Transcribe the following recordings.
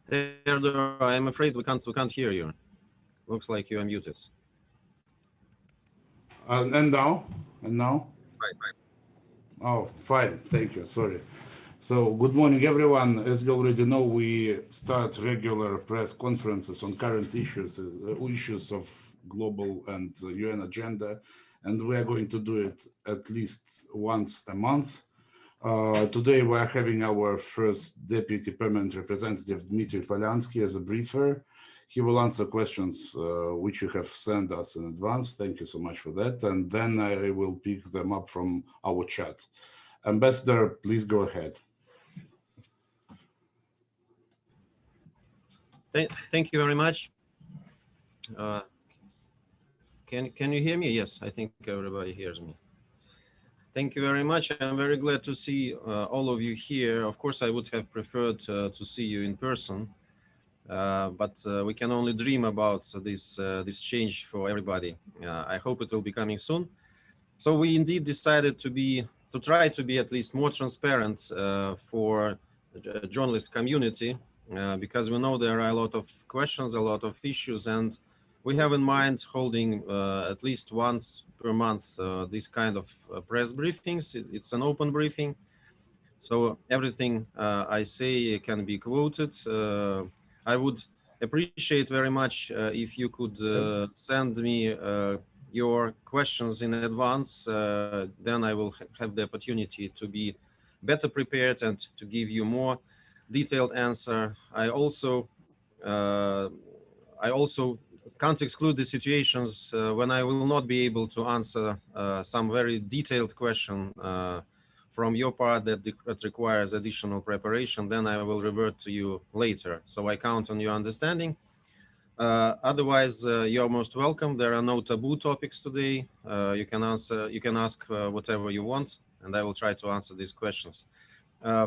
Theodore, I'm afraid we can't hear you. Looks like you are muted. And now? And now? Right. Oh, fine. Thank you. Sorry. So, good morning, everyone. As you already know, we start regular press conferences on current issues of global and UN agenda, and we are going to do it at least once a month. Today, we are having our first Deputy Permanent Representative, Dmitry Polyanskiy, as a briefer. He will answer questions which you have sent us in advance. Thank you so much for that. And then I will pick them up from our chat. Ambassador, please go ahead. Thank you very much. Can you hear me? Yes, I think everybody hears me. Thank you very much. I'm very glad to see all of you here. Of course, I would have preferred to see you in person, but we can only dream about this change for everybody. I hope it will be coming soon. So we indeed decided to try to be at least more transparent for the journalist community, because we know there are a lot of questions, a lot of issues, and we have in mind holding at least once per month this kind of press briefings. It's an open briefing, so everything I say can be quoted. I would appreciate very much if you could send me your questions in advance. Then I will have the opportunity to be better prepared and to give you more detailed answer. I also can't exclude the situations when I will not be able to answer some very detailed question from your part that requires additional preparation. Then I will revert to you later. So I count on your understanding. Otherwise, you're most welcome. There are no taboo topics today. You can ask whatever you want, and I will try to answer these questions.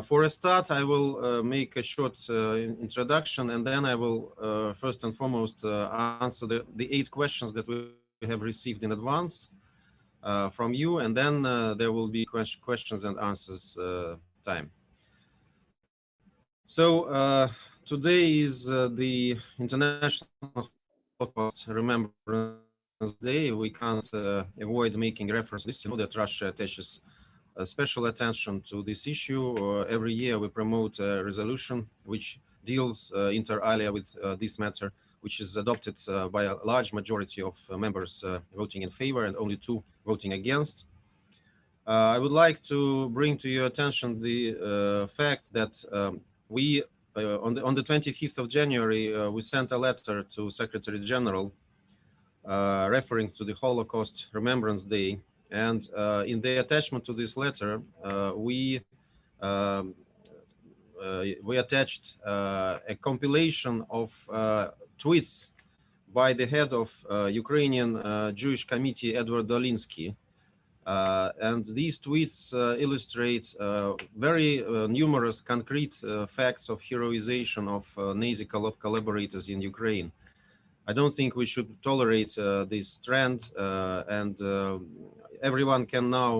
For a start, I will make a short introduction, and then I will first and foremost answer the 8 questions that we have received in advance from you, and then there will be questions and answers time. So today is the International Holocaust Remembrance Day. We can't avoid making reference to this. You know that Russia attaches special attention to this issue. Every year we promote a resolution which deals inter alia with this matter, which is adopted by a large majority of members voting in favor and only 2 voting against. I would like to bring to your attention the fact that we, on the 25th of January, we sent a letter to Secretary General referring to the Holocaust Remembrance Day. And in the attachment to this letter, we attached a compilation of tweets by the head of Ukrainian Jewish Committee, Edward Dolinsky. And these tweets illustrate very numerous concrete facts of heroization of Nazi collaborators in Ukraine. I don't think we should tolerate this trend, and everyone can now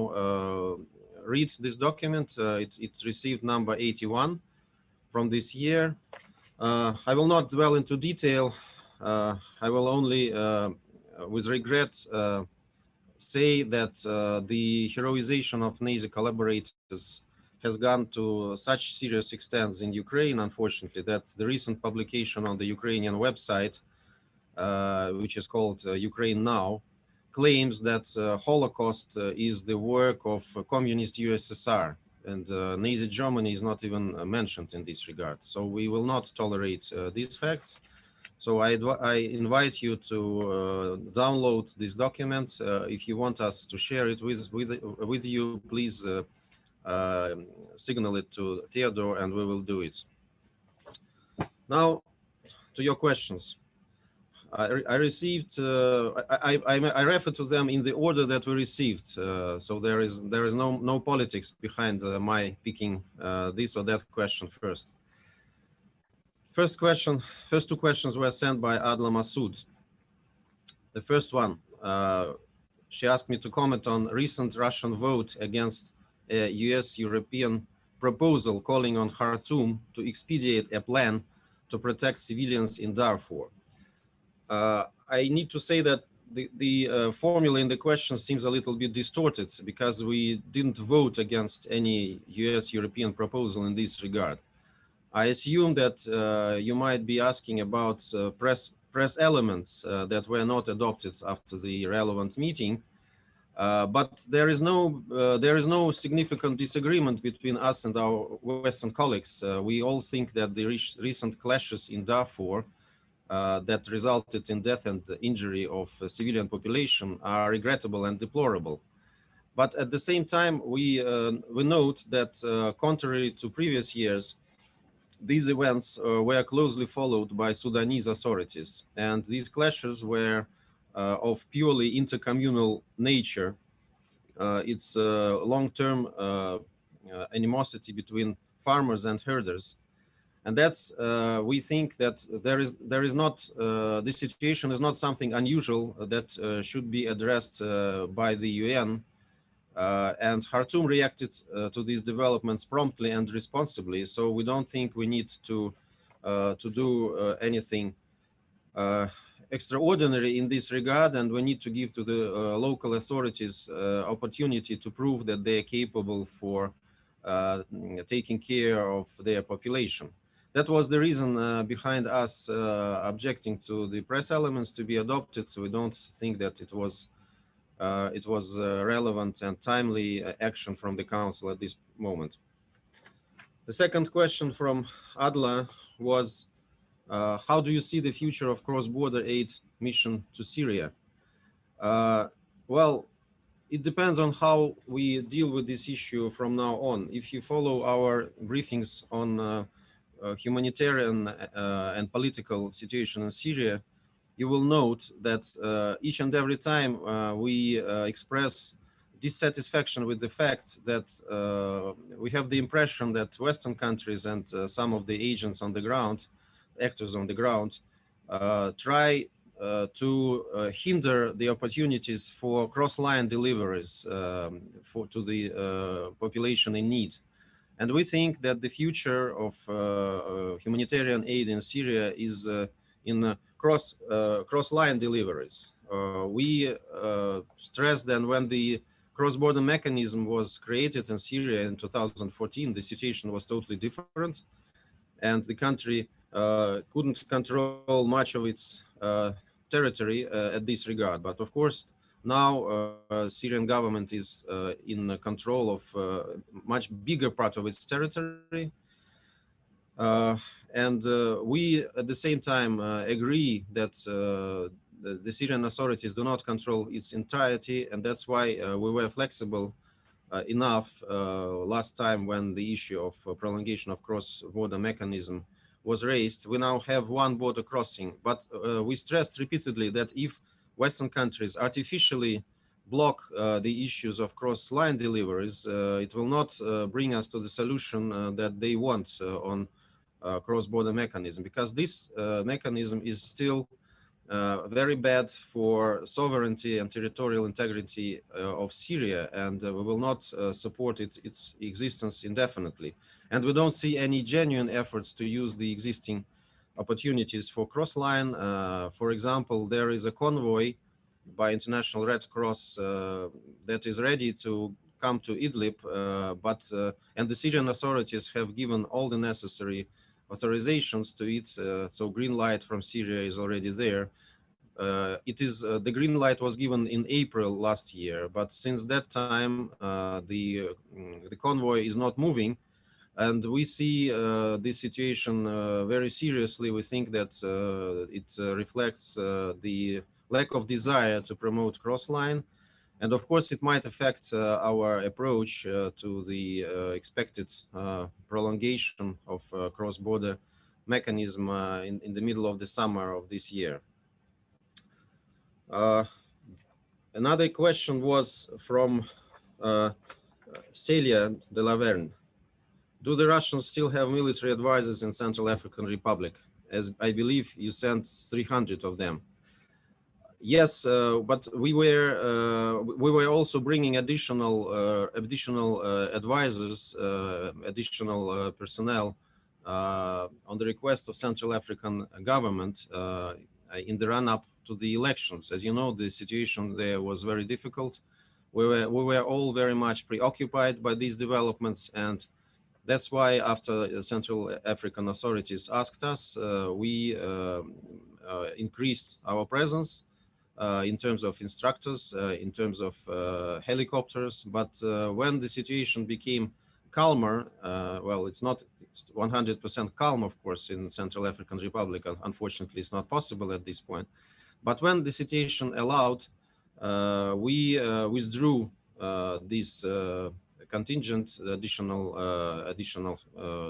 read this document. It received number 81 from this year. I will not dwell into detail. I will only, with regret, say that the heroization of Nazi collaborators has gone to such serious extents in Ukraine, unfortunately, that the recent publication on the Ukrainian website, which is called Ukraine Now, claims that Holocaust is the work of communist USSR, and Nazi Germany is not even mentioned in this regard. So we will not tolerate these facts. So I invite you to download this document. If you want us to share it with you, please signal it to Theodore and we will do it. Now, to your questions. I received, I refer to them in the order that we received. So there is no politics behind my picking this or that question first. First 2 questions were sent by Adla Massoud. The first one, she asked me to comment on recent Russian vote against a US-European proposal calling on Khartoum to expedite a plan to protect civilians in Darfur. I need to say that the formula in the question seems a little bit distorted because we didn't vote against any US-European proposal in this regard. I assume that you might be asking about press elements that were not adopted after the relevant meeting, but there is no significant disagreement between us and our Western colleagues. We all think that the recent clashes in Darfur that resulted in death and injury of civilian population are regrettable and deplorable. But at the same time, we note that contrary to previous years, these events were closely followed by Sudanese authorities, and these clashes were of purely intercommunal nature. It's long-term animosity between farmers and herders. And that's, we think that there is not, this situation is not something unusual that should be addressed by the UN. And Khartoum reacted to these developments promptly and responsibly. So we don't think we need to do anything extraordinary in this regard, and we need to give to the local authorities opportunity to prove that they are capable for taking care of their population. That was the reason behind us objecting to the press elements to be adopted. So we don't think that it was relevant and timely action from the Council at this moment. The second question from Adla was, how do you see the future of cross-border aid mission to Syria? Well, it depends on how we deal with this issue from now on. If you follow our briefings on humanitarian and political situation in Syria, you will note that each and every time we express dissatisfaction with the fact that we have the impression that Western countries and some of the agents on the ground, actors on the ground, try to hinder the opportunities for cross-line deliveries to the population in need. And we think that the future of humanitarian aid in Syria is in cross-line deliveries. We stressed that when the cross-border mechanism was created in Syria in 2014, the situation was totally different, and the country couldn't control much of its territory at this regard. But of course, now Syrian government is in control of much bigger part of its territory. And we, at the same time, agree that the Syrian authorities do not control its entirety, and that's why we were flexible enough last time when the issue of prolongation of cross-border mechanism was raised. We now have one border crossing, but we stressed repeatedly that if Western countries artificially block the issues of cross-line deliveries, it will not bring us to the solution that they want on cross-border mechanism, because this mechanism is still very bad for sovereignty and territorial integrity of Syria, and we will not support its existence indefinitely. And we don't see any genuine efforts to use the existing opportunities for cross-line. For example, there is a convoy by International Red Cross that is ready to come to Idlib, and the Syrian authorities have given all the necessary authorizations to it, so green light from Syria is already there. The green light was given in April last year, but since that time the convoy is not moving, and we see this situation very seriously. We think that it reflects the lack of desire to promote cross-line, and of course it might affect our approach to the expected prolongation of cross-border mechanism in the middle of the summer of this year. Another question was from Celia de la Verne. Do the Russians still have military advisors in Central African Republic? As I believe you sent 300 of them. Yes, but we were also bringing additional advisors, additional personnel on the request of Central African government in the run-up to the elections. As you know, the situation there was very difficult. We were all very much preoccupied by these developments, and that's why after Central African authorities asked us, we increased our presence in terms of instructors, in terms of helicopters. But when the situation became calmer, well, it's not 100% calm, of course, in Central African Republic. Unfortunately, it's not possible at this point. But when the situation allowed, we withdrew this contingent additional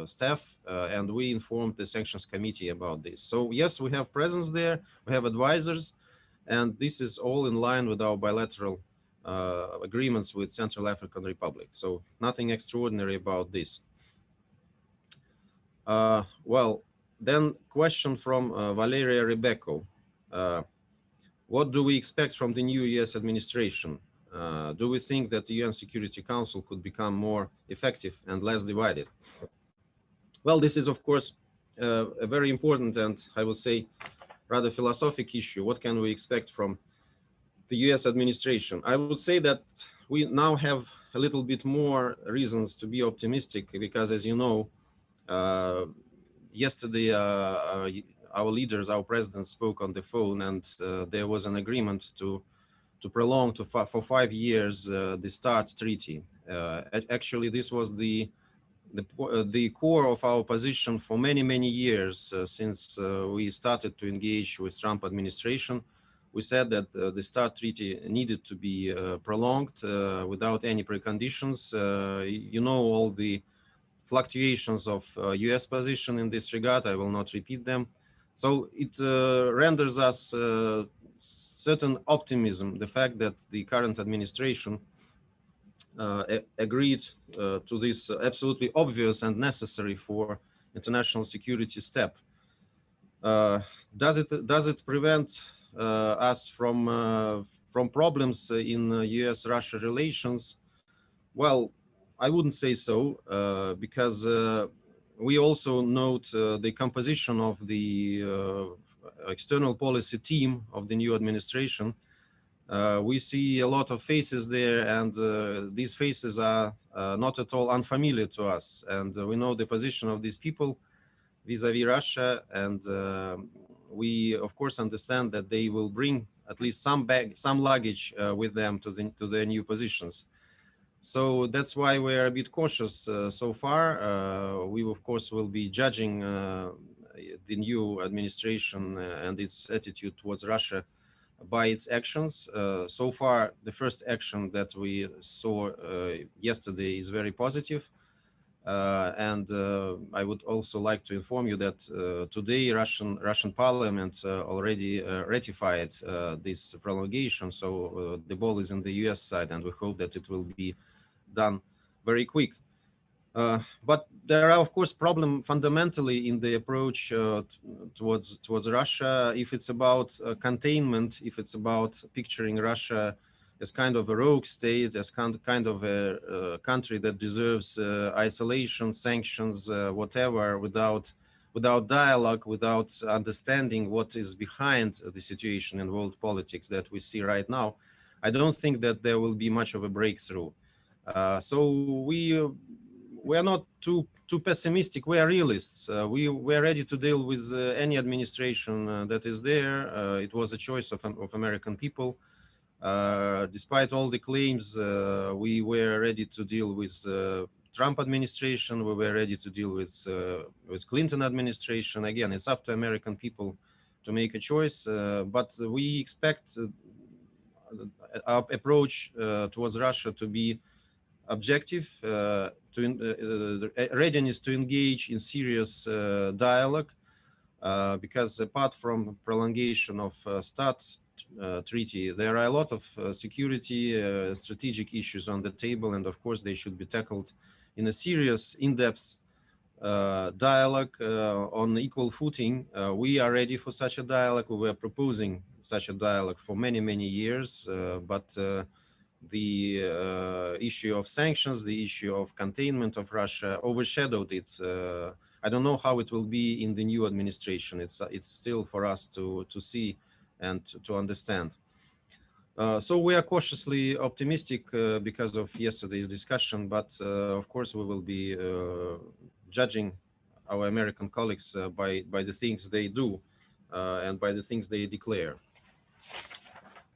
staff, and we informed the sanctions committee about this. So yes, we have presence there, we have advisors, and this is all in line with our bilateral agreements with Central African Republic. So nothing extraordinary about this. Well, then question from Valeria Rebecco. What do we expect from the new US administration? Do we think that the UN Security Council could become more effective and less divided? Well, this is, of course, a very important and, I would say, rather philosophic issue. What can we expect from the US administration? I would say that we now have a little bit more reasons to be optimistic because, as you know, yesterday our leaders, our president spoke on the phone, and there was an agreement to prolong for 5 years the START treaty. Actually, this was the core of our position for many years since we started to engage with Trump administration. We said that the START treaty needed to be prolonged without any preconditions. You know all the fluctuations of US position in this regard. I will not repeat them. So it renders us certain optimism, the fact that the current administration agreed to this absolutely obvious and necessary for international security step. Does it prevent us from problems in US-Russia relations? Well, I wouldn't say so, because we also note the composition of the external policy team of the new administration. We see a lot of faces there, and these faces are not at all unfamiliar to us. And we know the position of these people vis-a-vis Russia, and we of course understand that they will bring at least some luggage with them to their new positions. So that's why we're a bit cautious so far. We of course will be judging the new administration and its attitude towards Russia by its actions. So far, the first action that we saw yesterday is very positive. And I would also like to inform you that today Russian Parliament already ratified this prolongation. So the ball is in the US side, and we hope that it will be done very quick. But there are, of course, problems fundamentally in the approach towards Russia. If it's about containment, if it's about picturing Russia as kind of a rogue state, as kind of a country that deserves isolation, sanctions, whatever, without dialogue, without understanding what is behind the situation in world politics that we see right now, I don't think that there will be much of a breakthrough. So we are not too pessimistic. We are realists. We are ready to deal with any administration that is there. It was a choice of American people. Despite all the claims, we were ready to deal with Trump administration. We were ready to deal with Clinton administration. Again, it's up to American people to make a choice. But we expect our approach towards Russia to be objective, readiness to engage in serious dialogue, because apart from prolongation of START treaty, there are a lot of security, strategic issues on the table, and of course they should be tackled in a serious, in-depth dialogue on equal footing. We are ready for such a dialogue. We were proposing such a dialogue for many years, but the issue of sanctions, the issue of containment of Russia overshadowed it I don't know how it will be in the new administration. It's still for us to see and to understand. So we are cautiously optimistic because of yesterday's discussion, but of course we will be judging our American colleagues by the things they do and by the things they declare.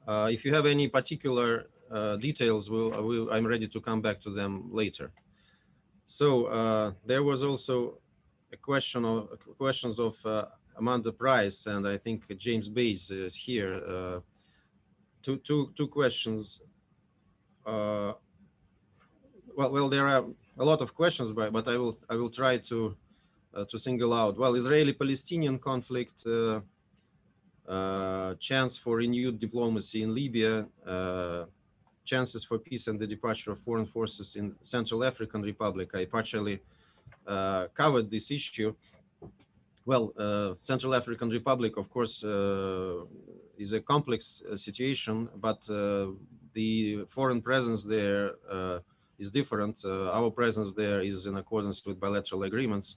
If you have any particular details, I'm ready to come back to them later. So there was also a questions of Amanda Price, and I think James Bays is here. Two questions. Well, there are a lot of questions, but I will try to single out. Well, Israeli-Palestinian conflict, chance for renewed diplomacy in Libya, chances for peace and the departure of foreign forces in Central African Republic. I partially covered this issue. Well, Central African Republic, of course, is a complex situation, but the foreign presence there is different. Our presence there is in accordance with bilateral agreements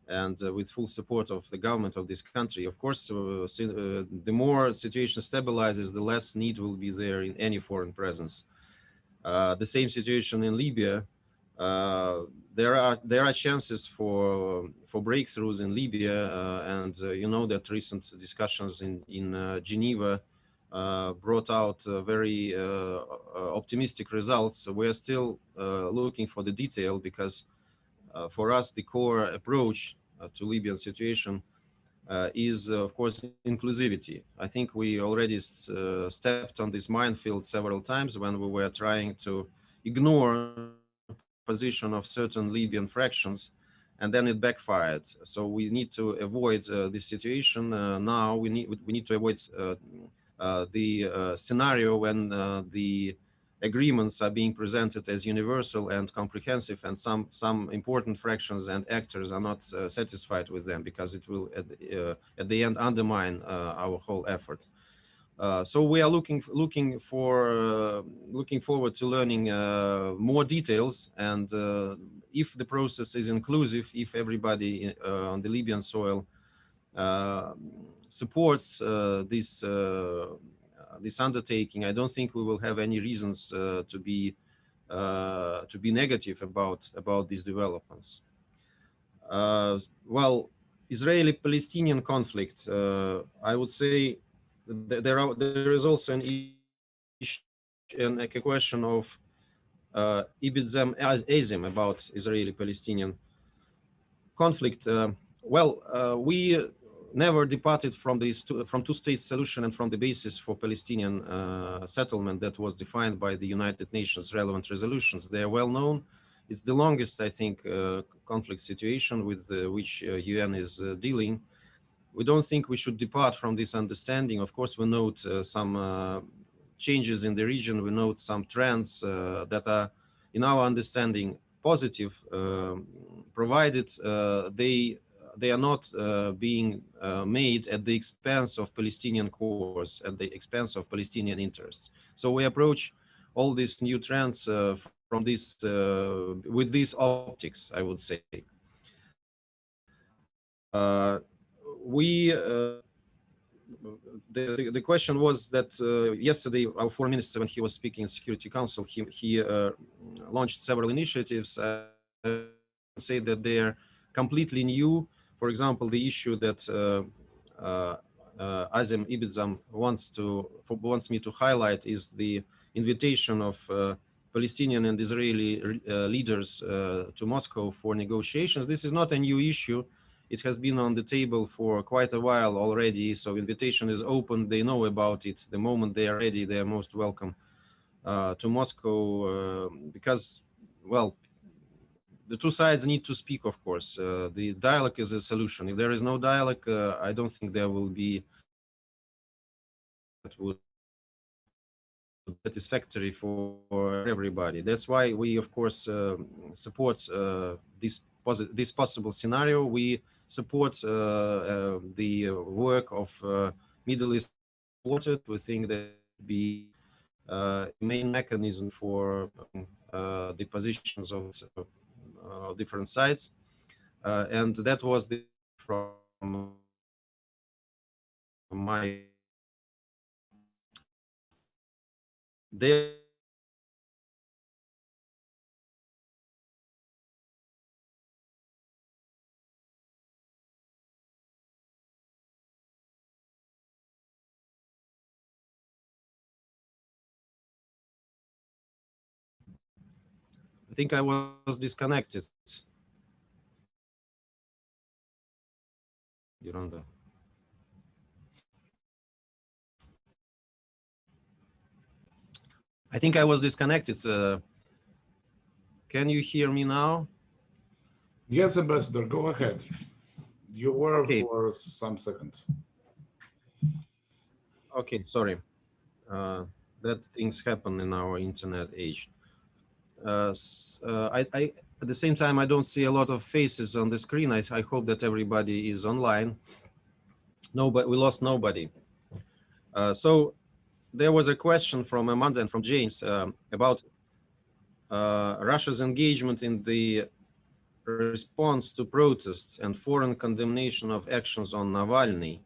and with full support of the government of this country. Of course, the more situation stabilizes, the less need will be there in any foreign presence. The same situation in Libya. There are chances for breakthroughs in Libya, and you know that recent discussions in Geneva brought out very optimistic results. We are still looking for the detail because for us the core approach to Libyan situation is of course inclusivity. I think we already stepped on this minefield several times when we were trying to ignore position of certain Libyan fractions, and then it backfired. So we need to avoid this situation. Now we need to avoid the scenario when the agreements are being presented as universal and comprehensive, and some important fractions and actors are not satisfied with them, because it will at the end undermine our whole effort. So we are looking forward to learning more details, and if the process is inclusive, if everybody on the Libyan soil supports this undertaking, I don't think we will have any reasons to be negative about these developments. Well, Israeli-Palestinian conflict, I would say there is also an issue and a question of ibizem azim about Israeli-Palestinian conflict. We never departed from two-state solution and from the basis for Palestinian settlement that was defined by the United Nations relevant resolutions. They are well known. It's the longest, I think, conflict situation with which UN is dealing. We don't think we should depart from this understanding. Of course, we note some changes in the region. We note some trends that are, in our understanding, positive, provided they are not being made at the expense of Palestinian cause, at the expense of Palestinian interests. So we approach all these new trends from this with these optics, I would say. The question was that yesterday our foreign minister, when he was speaking in Security Council, he launched several initiatives. I say that they are completely new. For example, the issue that Azem Ibizam wants me to highlight is the invitation of Palestinian and Israeli leaders to Moscow for negotiations. This is not a new issue. It has been on the table for quite a while already, so invitation is open. They know about it. The moment they are ready, they are most welcome to Moscow because, well, the two sides need to speak, of course. The dialogue is a solution. If there is no dialogue, I don't think there will be that would be satisfactory for everybody. That's why we, of course, support this possible scenario. We support the work of Middle East Quartet. We think that would be a main mechanism for the positions of different sides. and that was the from my there I think I was disconnected. Yolanda. I think I was disconnected. Can you hear me now? Yes, Ambassador, go ahead. You were Okay. for some seconds. Okay, sorry. That things happen in our internet age. At the same time, I don't see a lot of faces on the screen. I hope that everybody is online. No, but we lost nobody. So there was a question from Amanda and from James about Russia's engagement in the response to protests and foreign condemnation of actions on Navalny.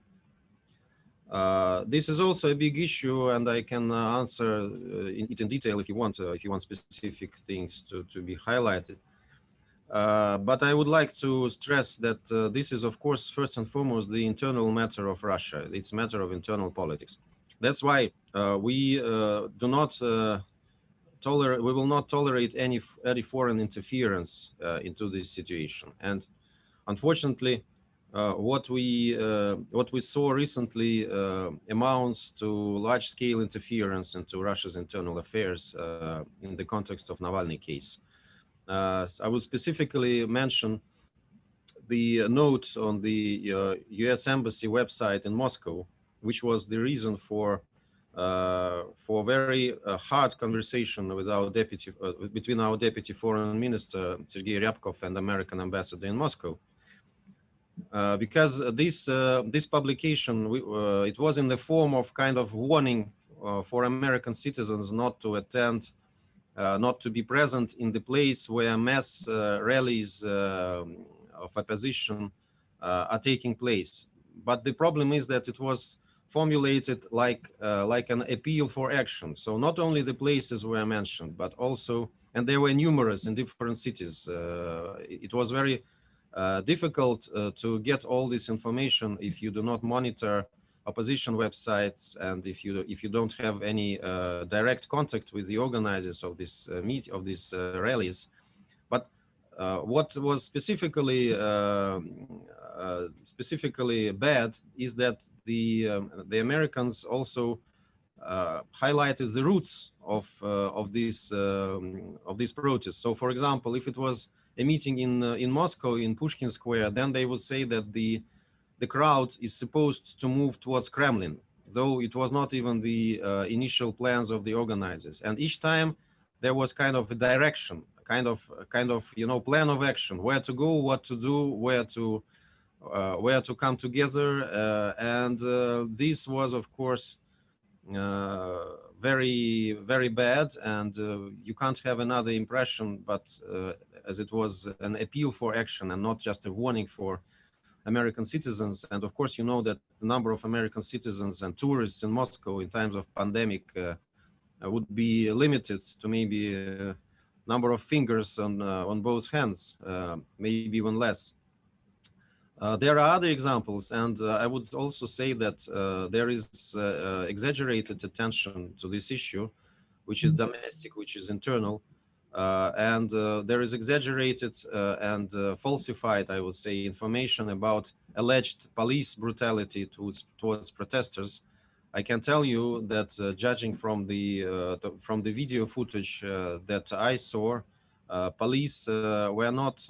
This is also a big issue, and I can answer it in detail if you want specific things to be highlighted. But I would like to stress that this is, of course, first and foremost, the internal matter of Russia. It's a matter of internal politics. That's why we do not we will not tolerate any foreign interference into this situation. And unfortunately, what we saw recently amounts to large-scale interference into Russia's internal affairs in the context of Navalny case. So I would specifically mention the note on the U.S. Embassy website in Moscow, which was the reason for very hard conversation with our between our deputy foreign minister Sergei Ryabkov and American ambassador in Moscow, because this publication it was in the form of kind of warning for American citizens not to attend, not to be present in the place where mass rallies of opposition are taking place. But the problem is that it was formulated like an appeal for action. So not only the places were mentioned, but also, and there were numerous in different cities. It was very difficult to get all this information if you do not monitor opposition websites and if you don't have any direct contact with the organizers of this rallies. But what was specifically bad is that the Americans also highlighted the roots of these protests. So, for example, if it was a meeting in Moscow in Pushkin Square, then they would say that the crowd is supposed to move towards Kremlin, though it was not even the initial plans of the organizers. And each time there was kind of a direction, kind of plan of action, where to go, what to do, where to come together, and this was, of course, very, very bad, and you can't have another impression, but as it was an appeal for action and not just a warning for American citizens. And of course, you know that the number of American citizens and tourists in Moscow in times of pandemic would be limited to maybe a number of fingers on both hands, maybe even less. There are other examples, and I would also say that there is exaggerated attention to this issue, which is domestic, which is internal, and there is exaggerated and falsified, I would say, information about alleged police brutality towards protesters. I can tell you that judging from the video footage that I saw, police were not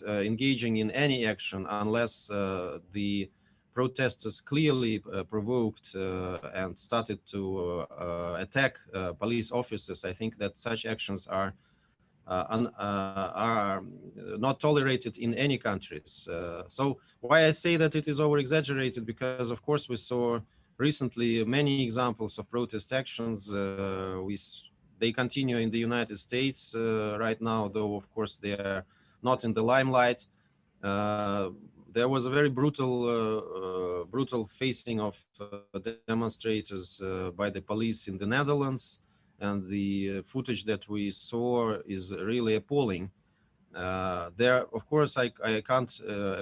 engaging in any action unless the protesters clearly provoked and started to attack police officers. I think that such actions are not tolerated in any countries. So why I say that it is over-exaggerated, because of course we saw recently many examples of protest actions. They continue in the United States right now, though of course they are not in the limelight. There was a very brutal facing of demonstrators by the police in the Netherlands, and the footage that we saw is really appalling. There, of course, I can't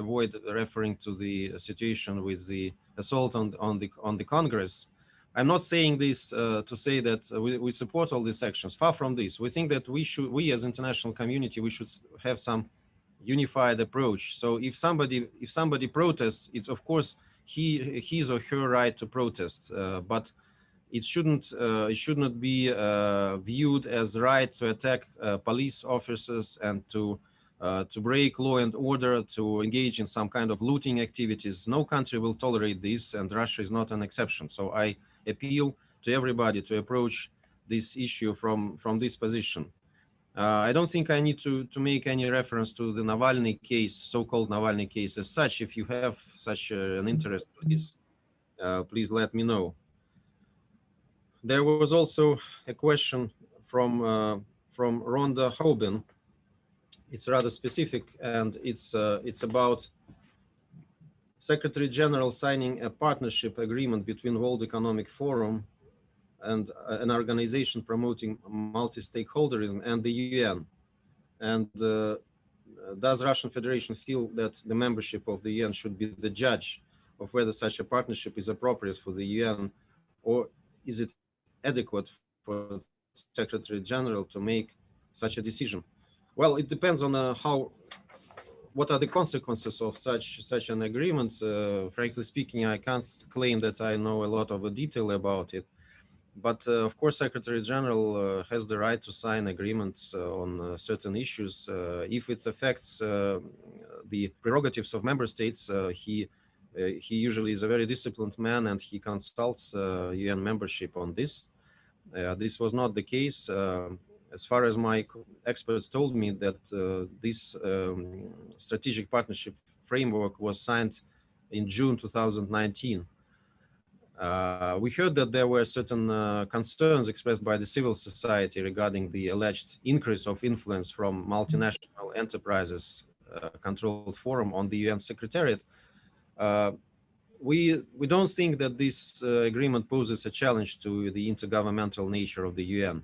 avoid referring to the situation with the assault on the Congress. I'm not saying this to say that we support all these actions. Far from this. We think that we as international community, we should have some unified approach. So if somebody protests, it's of course his or her right to protest, but it should not be viewed as right to attack police officers and to break law and order, to engage in some kind of looting activities. No country will tolerate this, and Russia is not an exception. So I appeal to everybody to approach this issue from this position. I don't think I need to make any reference to the Navalny case, so-called Navalny case as such. If you have such an interest, please let me know. There was also a question from Rhonda Hoban. It's rather specific, and it's about Secretary General signing a partnership agreement between World Economic Forum and an organization promoting multi-stakeholderism and the UN. And does Russian Federation feel that the membership of the UN should be the judge of whether such a partnership is appropriate for the UN, or is it adequate for Secretary General to make such a decision? Well, it depends on what are the consequences of such an agreement. Frankly speaking, I can't claim that I know a lot of the detail about it. But of course, Secretary General has the right to sign agreements on certain issues. If it affects the prerogatives of member states, he usually is a very disciplined man, and he consults UN membership on this. This was not the case. As far as my experts told me, that this strategic partnership framework was signed in June 2019. We heard that there were certain concerns expressed by the civil society regarding the alleged increase of influence from multinational enterprises controlled forum on the UN Secretariat. We don't think that this agreement poses a challenge to the intergovernmental nature of the UN.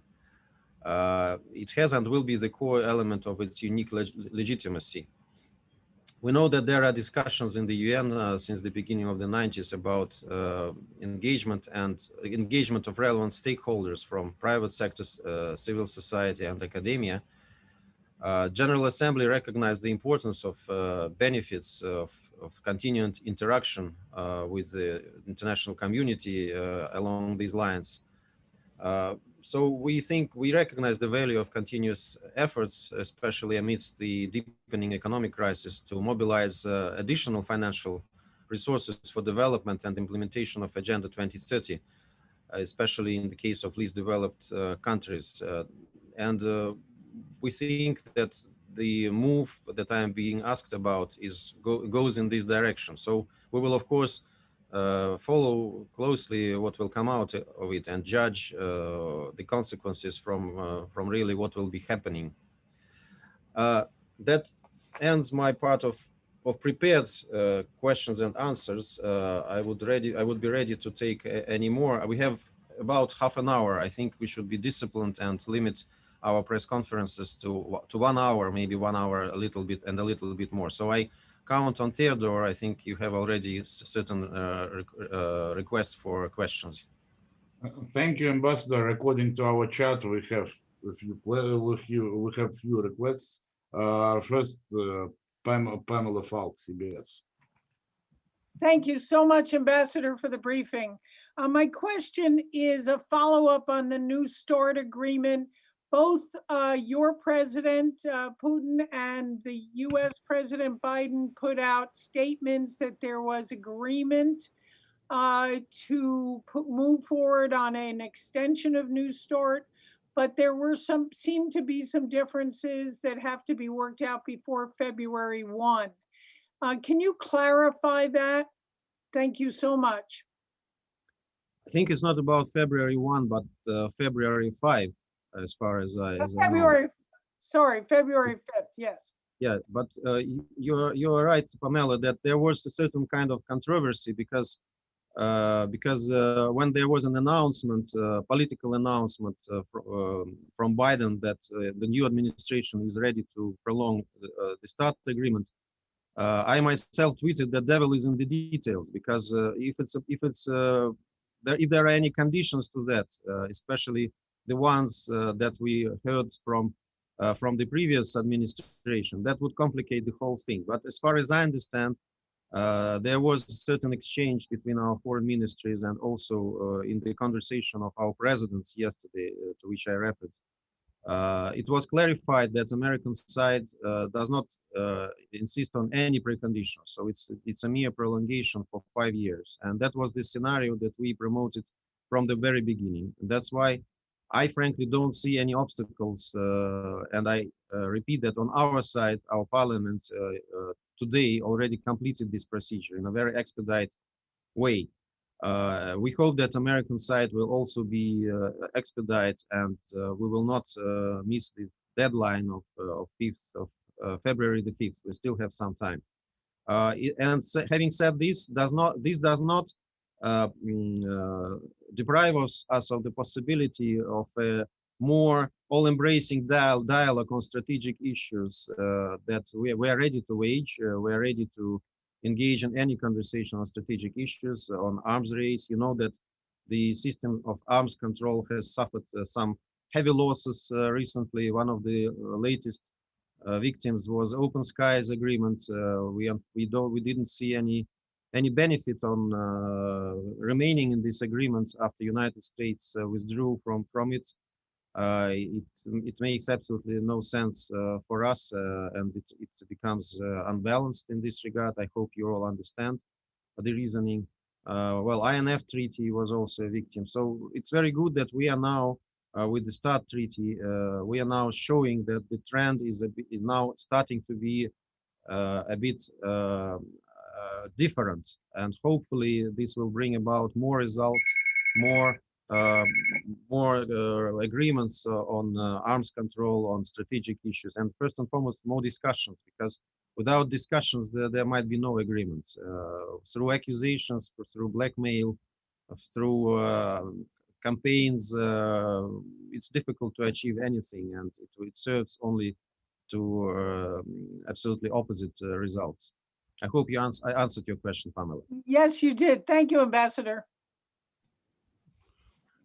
It has and will be the core element of its unique legitimacy. We know that there are discussions in the UN since the beginning of the 90s about engagement of relevant stakeholders from private sectors, civil society, and academia. General Assembly recognized the importance of benefits of continued interaction with the international community along these lines. So we recognize the value of continuous efforts, especially amidst the deepening economic crisis, to mobilize additional financial resources for development and implementation of Agenda 2030, especially in the case of least developed countries. And we think that the move that I am being asked about goes in this direction. So we will, of course, follow closely what will come out of it and judge the consequences from really what will be happening. That ends my part of prepared questions and answers. I would be ready to take any more. We have about half an hour. I think we should be disciplined and limit our press conferences to 1 hour, maybe 1 hour, a little bit more. So I count on Theodore. I think you have already certain requests for questions. Thank you, Ambassador. According to our chat, we have few requests. First, Pamela Falk, CBS. Thank you so much, Ambassador, for the briefing. My question is a follow-up on the New START agreement. Both your president, Putin, and the US President Biden put out statements that there was agreement to move forward on an extension of New START, but there were seem to be some differences that have to be worked out before February 1. Can you clarify that? Thank you so much. I think it's not about February 1, but February 5. As far as I know. February 5th, yes. Yeah, but you're right, Pamela, that there was a certain kind of controversy because when there was an announcement, political announcement from Biden that the new administration is ready to prolong the START agreement, I myself tweeted the devil is in the details, because if there are any conditions to that, especially the ones that we heard from the previous administration, that would complicate the whole thing. But as far as I understand, there was a certain exchange between our foreign ministries, and also in the conversation of our presidents yesterday, to which I referred. It was clarified that American side does not insist on any preconditions, so it's a mere prolongation for 5 years, and that was the scenario that we promoted from the very beginning. That's why I frankly don't see any obstacles, and I repeat that on our side, our parliament today already completed this procedure in a very expedited way. We hope that American side will also be expedited, and we will not miss the deadline of 5th of February the 5th. We still have some time. Having said this, does not deprive us of the possibility of a more all-embracing dialogue on strategic issues that we are ready to wage. We are ready to engage in any conversation on strategic issues, on arms race. You know that the system of arms control has suffered some heavy losses recently. One of the latest victims was Open Skies agreement. We didn't see any benefit on remaining in this agreement after United States withdrew from it. It makes absolutely no sense for us, and it becomes unbalanced in this regard. I hope you all understand the reasoning. Well, INF treaty was also a victim. So it's very good that we are now, with the START treaty, we are now showing that the trend is now starting to be a bit different, and hopefully this will bring about more results, more agreements on arms control, on strategic issues, and first and foremost, more discussions, because without discussions, there might be no agreements. Through accusations, through blackmail, through campaigns, it's difficult to achieve anything, and it serves only to absolutely opposite results. I hope I answered your question, Pamela. Yes, you did. Thank you, Ambassador.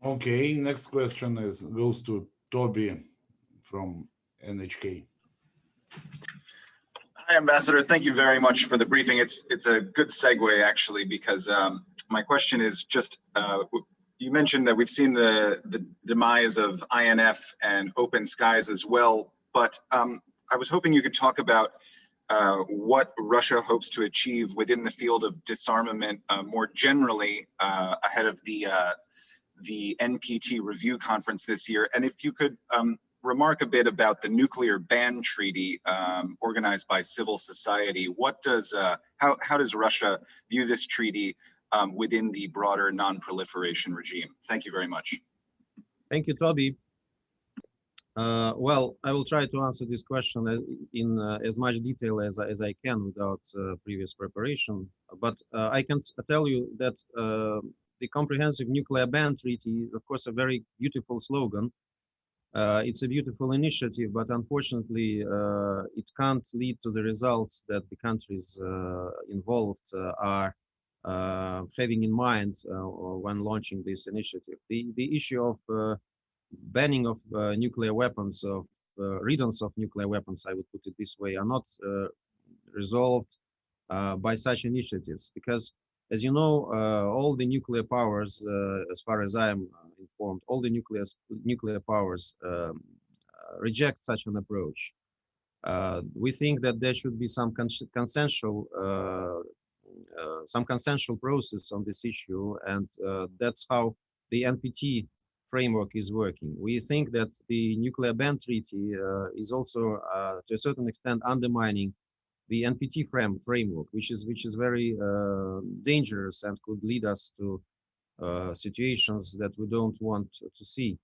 Okay, next question goes to Toby from NHK. Hi, Ambassador. Thank you very much for the briefing. It's a good segue, actually, because my question is just, you mentioned that we've seen the demise of INF and Open Skies as well, but I was hoping you could talk about what Russia hopes to achieve within the field of disarmament more generally ahead of the NPT review conference this year. And if you could remark a bit about the nuclear ban treaty organized by civil society. How does Russia view this treaty within the broader non-proliferation regime? Thank you very much. Thank you, Toby. Well, I will try to answer this question in as much detail as I can without previous preparation. But I can tell you that the Comprehensive Nuclear Ban Treaty is, of course, a very beautiful slogan. It's a beautiful initiative, but unfortunately, it can't lead to the results that the countries involved are having in mind when launching this initiative. The issue of banning of nuclear weapons, of riddance of nuclear weapons, I would put it this way, are not resolved by such initiatives, because, as you know, all the nuclear powers, as far as I am informed, all the nuclear powers reject such an approach. We think that there should be some consensual process on this issue, and that's how the NPT framework is working. We think that the nuclear ban treaty is also, to a certain extent, undermining the NPT framework, which is very dangerous and could lead us to situations that we don't want to see.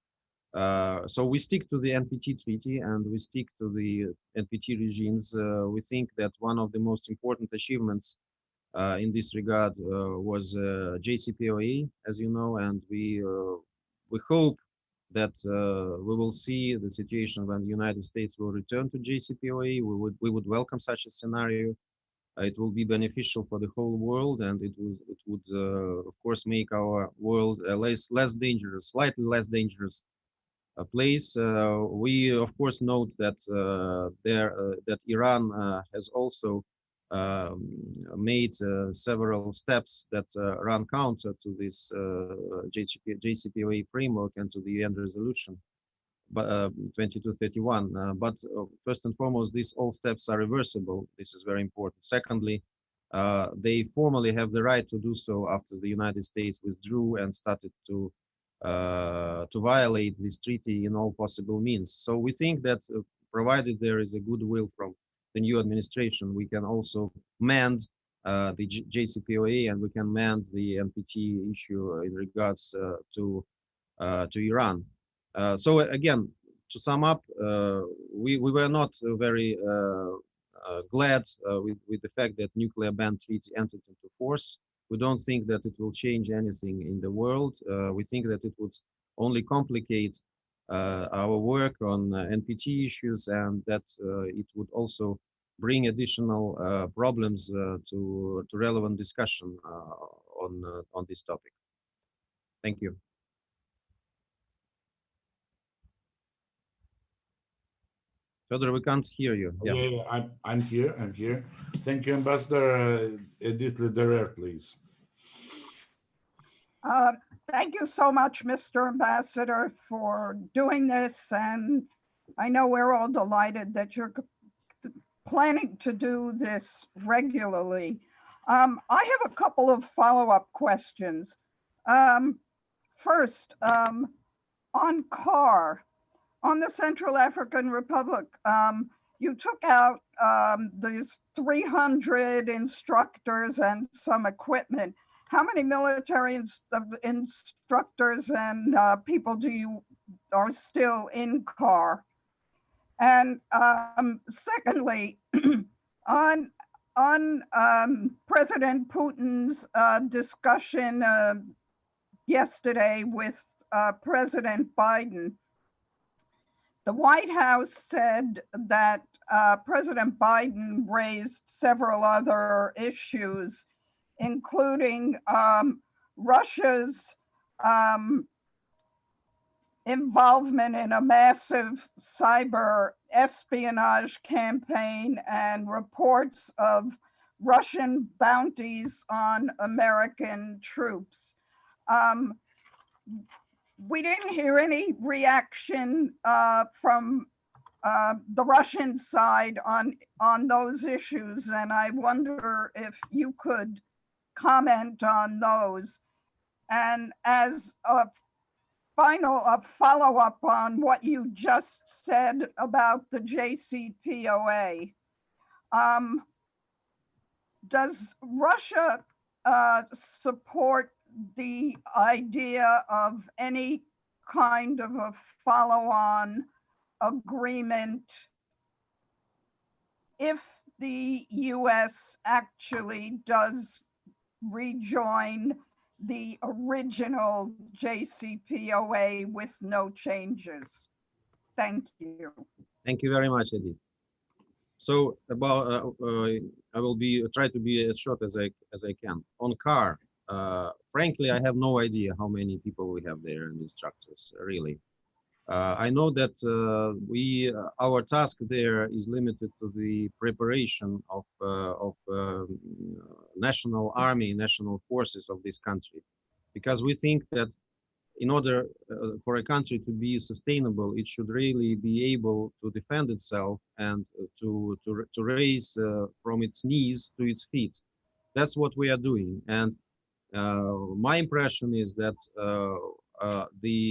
So we stick to the NPT treaty and we stick to the NPT regimes. We think that one of the most important achievements in this regard was JCPOA, as you know, and we hope that we will see the situation when the United States will return to JCPOA. We would welcome such a scenario. It will be beneficial for the whole world, and it would of course make our world a less dangerous, slightly less dangerous place. We of course note that that Iran has also made several steps that run counter to this JCPOA framework and to the UN resolution, but 2231. But first and foremost, these all steps are reversible. This is very important. Secondly, they formally have the right to do so after the United States withdrew and started to violate this treaty in all possible means. So we think that provided there is a goodwill from the new administration, we can also mend the JCPOA and we can mend the NPT issue in regards to Iran. So again, to sum up, we were not very glad with the fact that nuclear ban treaty entered into force. We don't think that it will change anything in the world. We think that it would only complicate our work on NPT issues, and that it would also bring additional problems to relevant discussion on this topic. Thank you. Fedor, we can't hear you. Yeah, I'm here. Thank you, Ambassador. Edith Lederer, please. Thank you so much, Mr. Ambassador, for doing this. And I know we're all delighted that you're planning to do this regularly. I have a couple of follow-up questions. First, on CAR, on the Central African Republic, you took out these 300 instructors and some equipment. How many military instructors and people are still in CAR? And secondly, on President Putin's discussion yesterday with President Biden, the White House said that President Biden raised several other issues, including Russia's involvement in a massive cyber espionage campaign and reports of Russian bounties on American troops. We didn't hear any reaction from the Russian side on those issues, and I wonder if you could comment on those. And as a follow-up on what you just said about the JCPOA, does Russia support the idea of any kind of a follow-on agreement if the US actually does rejoin the original JCPOA with no changes? Thank you. Thank you very much, Edith. So about I will try to be as short as I can. On CAR, frankly, I have no idea how many people we have there and instructors, really. I know that our task there is limited to the preparation of national army, national forces of this country, because we think that in order for a country to be sustainable, it should really be able to defend itself and to raise from its knees to its feet. That's what we are doing. And my impression is that the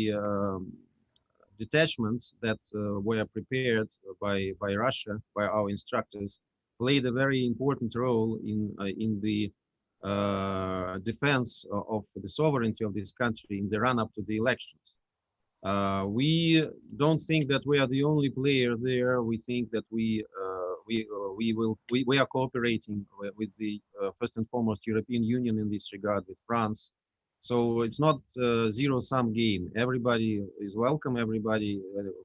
detachments that were prepared by Russia, by our instructors, played a very important role in the defense of the sovereignty of this country in the run-up to the elections. We don't think that we are the only player there. We think that we are cooperating with the first and foremost European Union in this regard, with France. So it's not a zero-sum game. Everybody is welcome. Everybody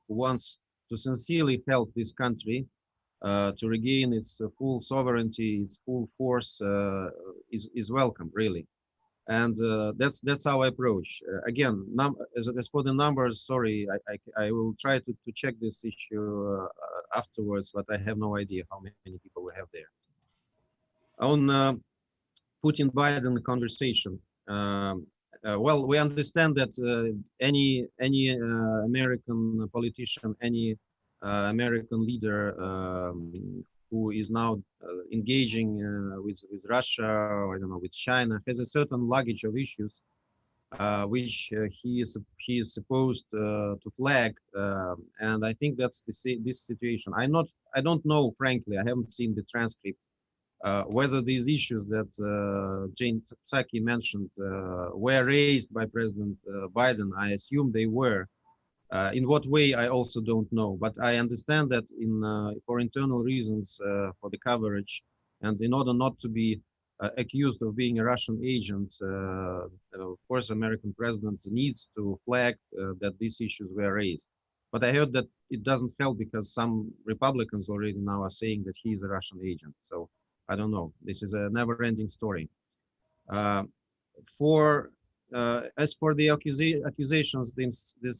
who wants to sincerely help this country to regain its full sovereignty, its full force, is welcome, really. And that's our approach. Again, as for the numbers, sorry, I will try to check this issue afterwards, but I have no idea how many people we have there. On Putin-Biden conversation, well, we understand that any American politician, any American leader who is now engaging with Russia, or I don't know, with China, has a certain luggage of issues which he is supposed to flag, and I think that's this situation. I don't know, frankly. I haven't seen the transcript whether these issues that Jane Psaki mentioned were raised by President Biden. I assume they were. In what way, I also don't know, but I understand that for internal reasons for the coverage, and in order not to be accused of being a Russian agent, of course, American president needs to flag that these issues were raised. But I heard that it doesn't help because some Republicans already now are saying that he is a Russian agent. So I don't know. This is a never-ending story. As for the accusations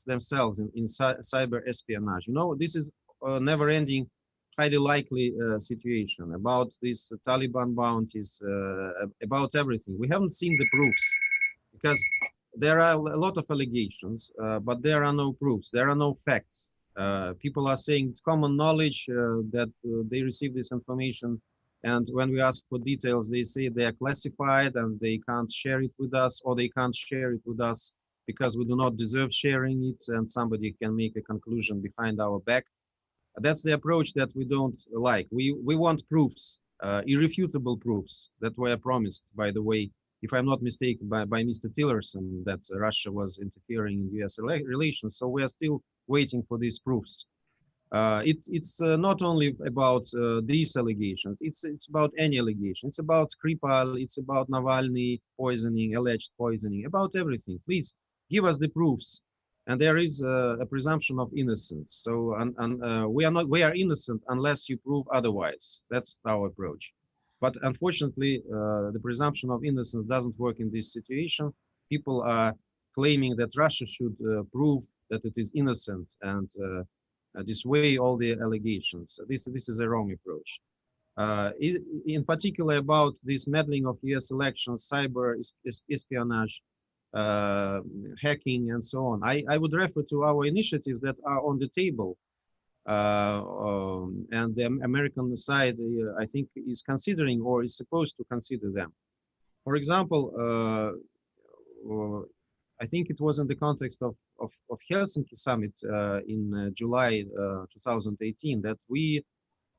themselves in cyber espionage, you know, this is a never-ending, highly likely situation about these Taliban bounties, about everything. We haven't seen the proofs because there are a lot of allegations, but there are no proofs. There are no facts. People are saying it's common knowledge that they receive this information. And when we ask for details, they say they are classified and they can't share it with us, or they can't share it with us because we do not deserve sharing it, and somebody can make a conclusion behind our back. That's the approach that we don't like. We want proofs, irrefutable proofs that were promised, by the way, if I'm not mistaken, by Mr. Tillerson, that Russia was interfering in US relations. So we are still waiting for these proofs. It's not only about these allegations, it's about any allegation. It's about Skripal, it's about Navalny poisoning, alleged poisoning, about everything. Please give us the proofs. And there is a presumption of innocence. So we are innocent unless you prove otherwise. That's our approach. But unfortunately, the presumption of innocence doesn't work in this situation. People are claiming that Russia should prove that it is innocent and dissuade all the allegations. This is a wrong approach. In particular, about this meddling of US elections, cyber espionage, hacking, and so on, I would refer to our initiatives that are on the table. And the American side, I think, is considering or is supposed to consider them. For example, I think it was in the context of Helsinki summit in July 2018 that we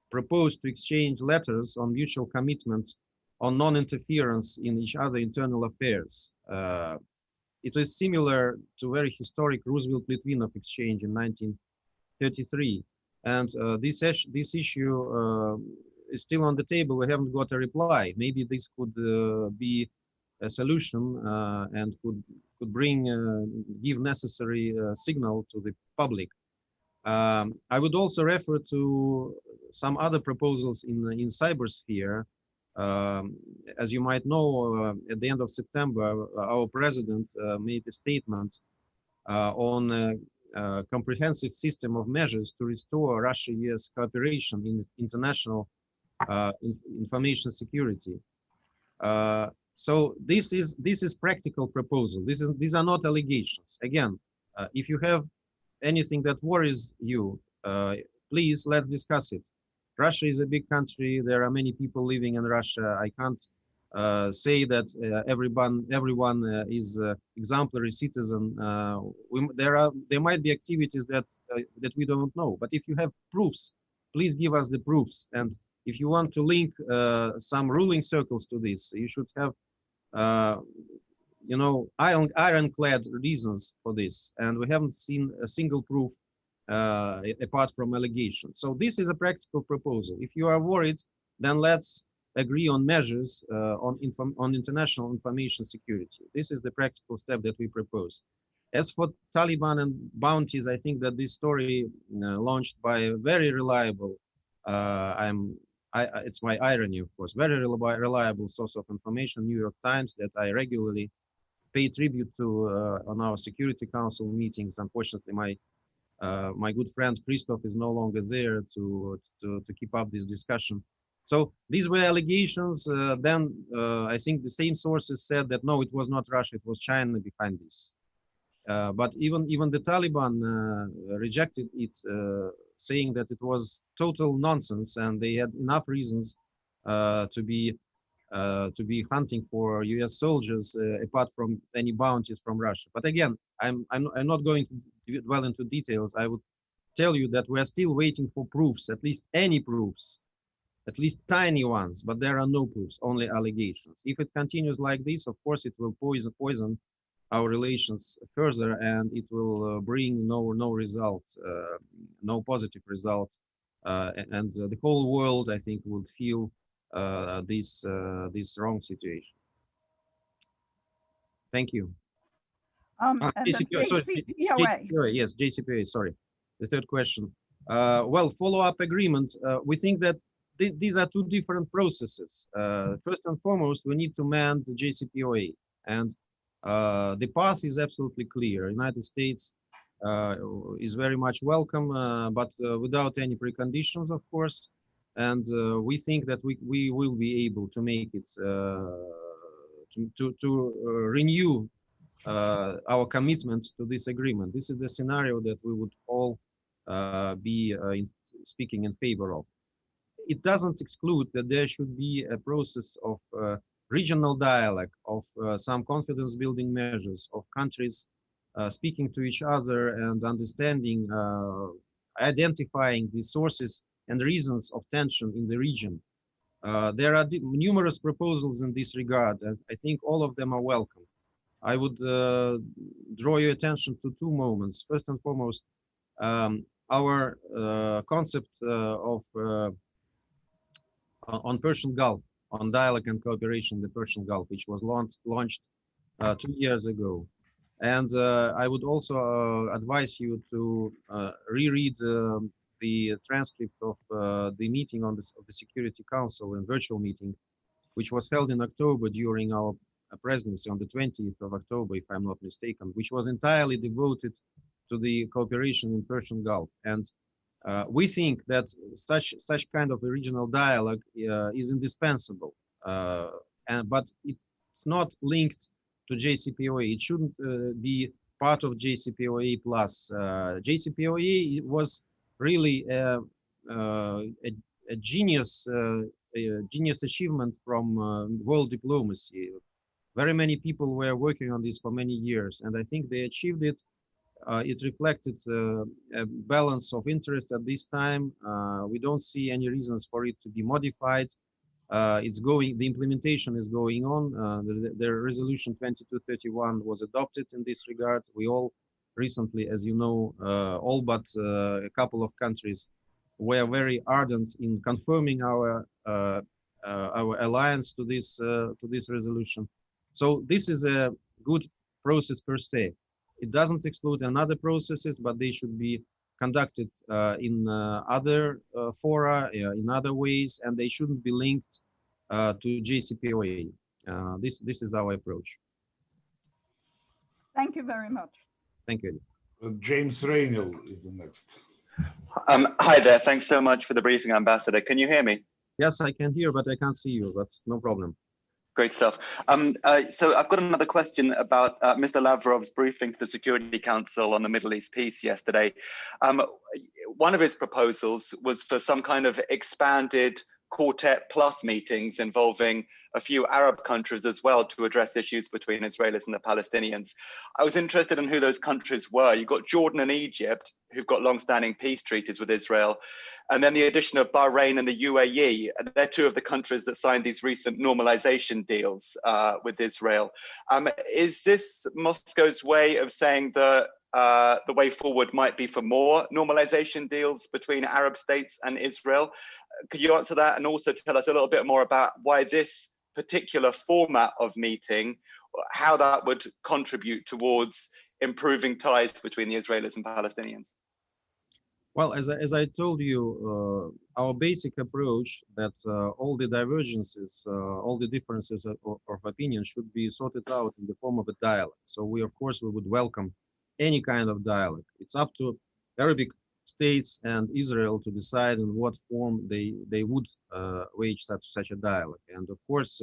proposed to exchange letters on mutual commitment on non-interference in each other's internal affairs. It was similar to very historic Roosevelt-Litvinov exchange in 1933. And this issue is still on the table. We haven't got a reply. Maybe this could be a solution and could give necessary signal to the public. I would also refer to some other proposals in cybersphere. As you might know, at the end of September, our president made a statement on a comprehensive system of measures to restore Russia-US cooperation in international information security. So this is practical proposal. These are not allegations. Again, if you have anything that worries you, please let's discuss it. Russia is a big country. There are many people living in Russia. I can't say that everyone is exemplary citizen. There might be activities that we don't know. But if you have proofs, please give us the proofs. And if you want to link some ruling circles to this, you should have ironclad reasons for this, and we haven't seen a single proof apart from allegations. So this is a practical proposal. If you are worried, then let's agree on measures on international information security. This is the practical step that we propose. As for Taliban and bounties, I think that this story launched by a very reliable, it's my irony, of course, very reliable source of information, New York Times, that I regularly pay tribute to on our Security Council meetings. Unfortunately, my good friend Christoph is no longer there to keep up this discussion. So these were allegations. Then I think the same sources said that no, it was not Russia, it was China behind this. But even the Taliban rejected it, saying that it was total nonsense, and they had enough reasons to be hunting for U.S. soldiers apart from any bounties from Russia. But again, I'm not going to dwell into details. I would tell you that we are still waiting for proofs, at least any proofs, at least tiny ones. But there are no proofs, only allegations. If it continues like this, of course, it will poison our relations further, and it will bring no result, no positive result, and the whole world, I think, will feel this wrong situation. Thank you. And the JCPOA. Yes, JCPOA. Sorry, the third question. Well, follow-up agreement. We think that these are two different processes. First and foremost, we need to mend the JCPOA, and the path is absolutely clear. United States is very much welcome, but without any preconditions, of course. And we think that we will be able to make it to renew our commitment to this agreement. This is the scenario that we would all be speaking in favor of. It doesn't exclude that there should be a process of regional dialogue, of some confidence building measures, of countries speaking to each other and understanding, identifying the sources and reasons of tension in the region. There are numerous proposals in this regard, and I think all of them are welcome. I would draw your attention to two moments. First and foremost, our concept of on Persian Gulf, on dialogue and cooperation in the Persian Gulf, which was launched 2 years ago. And I would also advise you to reread the transcript of the meeting of the Security Council and virtual meeting, which was held in October during our presidency on the 20th of October, if I'm not mistaken, which was entirely devoted to the cooperation in Persian Gulf. And we think that such kind of a regional dialogue is indispensable, but it's not linked to JCPOA. It shouldn't be part of JCPOA plus. JCPOA was really a genius achievement from world diplomacy. Very many people were working on this for many years, and I think they achieved it. It reflected a balance of interest at this time. We don't see any reasons for it to be modified. The implementation is going on. The resolution 2231 was adopted in this regard. We all recently, as you know, all but a couple of countries were very ardent in confirming our alliance to this resolution. So this is a good process per se. It doesn't exclude another processes, but they should be conducted in other fora, in other ways, and they shouldn't be linked to JCPOA. This is our approach. Thank you very much. Thank you. James Rainell is the next. Hi there. Thanks so much for the briefing, Ambassador. Can you hear me? Yes, I can hear, but I can't see you, but no problem. Great stuff. So I've got another question about Mr. Lavrov's briefing to the Security Council on the Middle East peace yesterday. One of his proposals was for some kind of expanded Quartet Plus meetings involving a few Arab countries as well to address issues between Israelis and the Palestinians. I was interested in who those countries were. You've got Jordan and Egypt, who've got long-standing peace treaties with Israel, and then the addition of Bahrain and the UAE. They're two of the countries that signed these recent normalization deals with Israel. Is this Moscow's way of saying that the way forward might be for more normalization deals between Arab states and Israel? Could you answer that, and also tell us a little bit more about why this particular format of meeting, how that would contribute towards improving ties between the Israelis and Palestinians? Well, as I told you, our basic approach that all the divergences, all the differences of opinion should be sorted out in the form of a dialogue. So of course, we would welcome any kind of dialogue. It's up to Arabic states and Israel to decide in what form they would wage such a dialogue. And of course,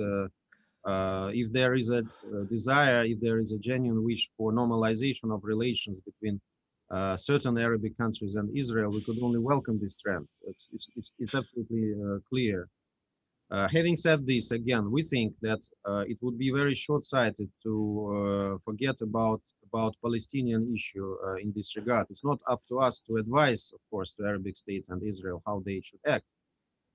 if there is a desire, if there is a genuine wish for normalization of relations between certain Arabic countries and Israel, we could only welcome this trend. It's absolutely clear. Having said this, again, we think that it would be very short-sighted to forget about Palestinian issue in this regard. It's not up to us to advise, of course, to Arabic states and Israel how they should act.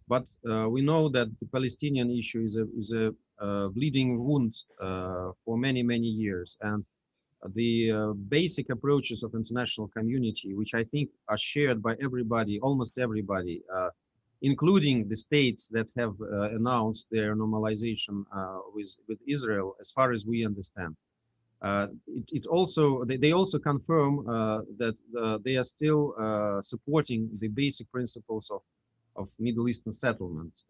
But we know that the Palestinian issue is a bleeding wound for many, many years. And the basic approaches of international community, which I think are shared by everybody, almost everybody, including the states that have announced their normalization with Israel, as far as we understand. They also confirm that they are still supporting the basic principles of Middle Eastern settlement.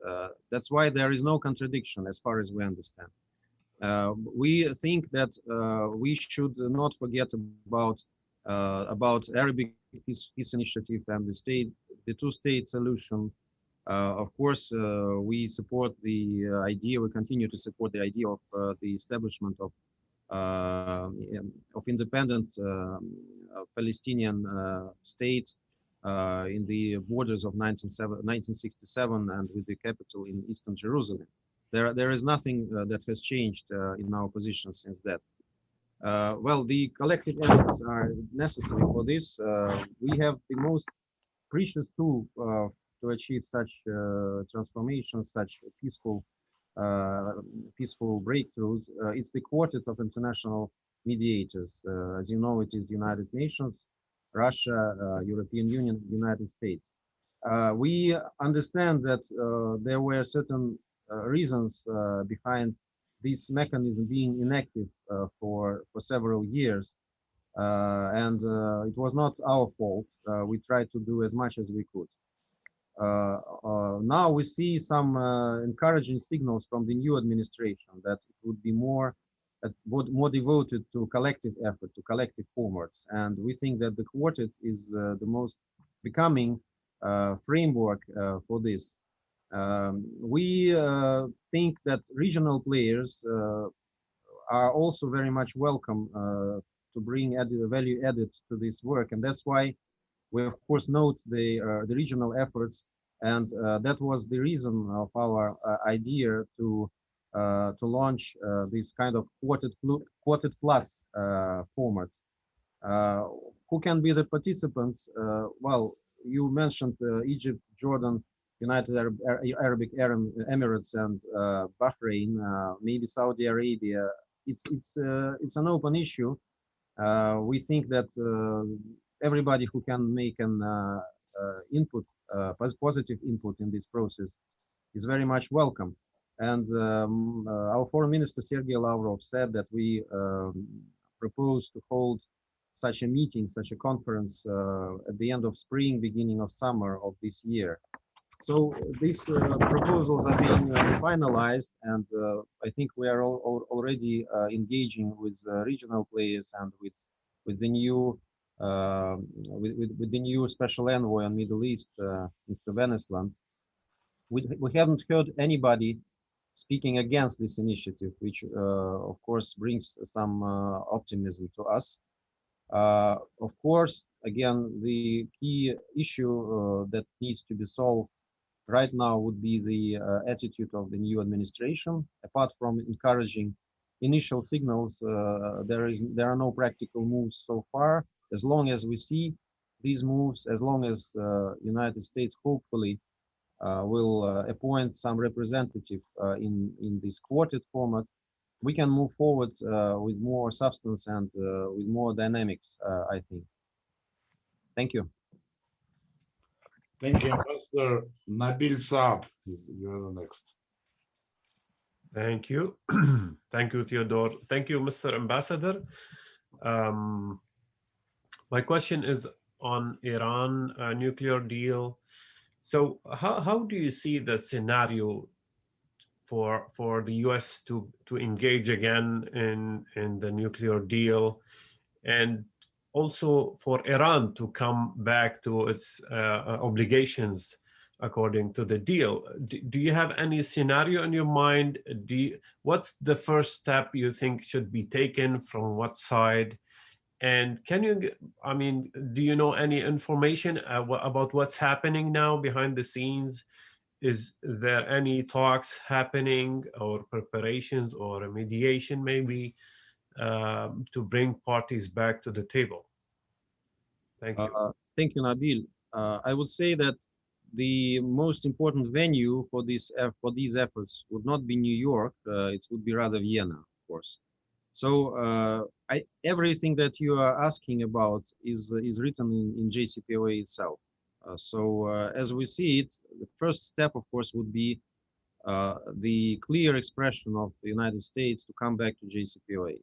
That's why there is no contradiction as far as we understand. We think that we should not forget about Arabic peace initiative and the two-state solution. Of course, we support the idea. We continue to support the idea of the establishment of independent Palestinian state in the borders of 1967 and with the capital in Eastern Jerusalem. There is nothing that has changed in our position since that. Well, the collective efforts are necessary for this. We have the most precious tool to achieve such transformations, such peaceful breakthroughs. It's the quartet of international mediators. As you know, it is the United Nations, Russia, European Union, United States. We understand that there were certain reasons behind this mechanism being inactive for several years. And it was not our fault. We tried to do as much as we could. Now we see some encouraging signals from the new administration that it would be more devoted to collective effort, to collective formats. And we think that the quartet is the most becoming framework for this. We think that regional players are also very much welcome to bring value added to this work, and that's why we of course note the regional efforts, and that was the reason of our idea to launch this kind of quartet plus format. Who can be the participants? Well, you mentioned Egypt, Jordan, United Arab Emirates, and Bahrain, maybe Saudi Arabia. It's an open issue. We think that everybody who can make an input, positive input in this process, is very much welcome. And our Foreign Minister Sergei Lavrov said that we propose to hold such a meeting, such a conference at the end of spring, beginning of summer of this year. So these proposals are being finalized, and I think we are already engaging with regional players and with the new with the new special envoy on Middle East, Mr. Venezuela. We haven't heard anybody speaking against this initiative, which of course brings some optimism to us. Of course, again, the key issue that needs to be solved right now would be the attitude of the new administration. Apart from encouraging initial signals, there are no practical moves so far. As long as we see these moves, as long as United States hopefully will appoint some representative in this quartet format, we can move forward with more substance and with more dynamics, I think. Thank you. Thank you, Ambassador. Nabil Saab, you're the next. Thank you. Thank you, Theodore. Thank you, Mr. Ambassador. My question is on Iran nuclear deal. So how do you see the scenario for the US to engage again in the nuclear deal, and also for Iran to come back to its obligations according to the deal? Do you have any scenario in your mind? What's the first step you think should be taken from what side? And can you, I mean, do you know any information about what's happening now behind the scenes? Is there any talks happening or preparations or a mediation maybe to bring parties back to the table? Thank you. Thank you, Nabil. I would say that the most important venue for these efforts would not be New York. It would be rather Vienna, of course. So everything that you are asking about is written in JCPOA itself. As we see it, the first step, of course, would be the clear expression of the United States to come back to JCPOA.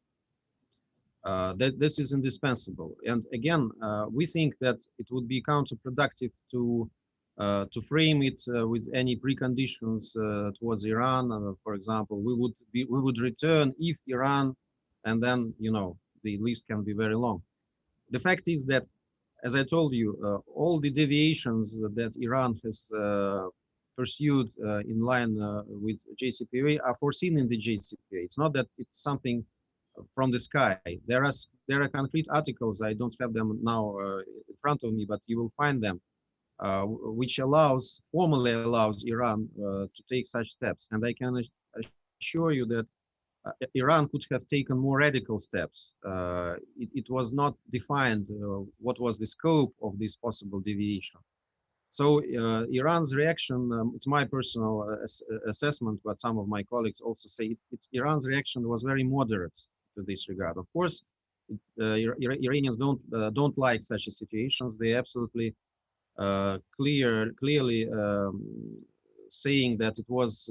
This is indispensable. And again, we think that it would be counterproductive to frame it with any preconditions towards Iran. For example, we would return if Iran, and then the list can be very long. The fact is that, as I told you, all the deviations that Iran has pursued in line with JCPOA are foreseen in the JCPOA. It's not that it's something from the sky. There are concrete articles. I don't have them now in front of me, but you will find them, which formally allows Iran to take such steps. And I can assure you that Iran could have taken more radical steps. It was not defined what was the scope of this possible deviation. So Iran's reaction, it's my personal assessment, but some of my colleagues also say Iran's reaction was very moderate to this regard. Of course, Iranians don't like such situations. They absolutely clearly saying that it was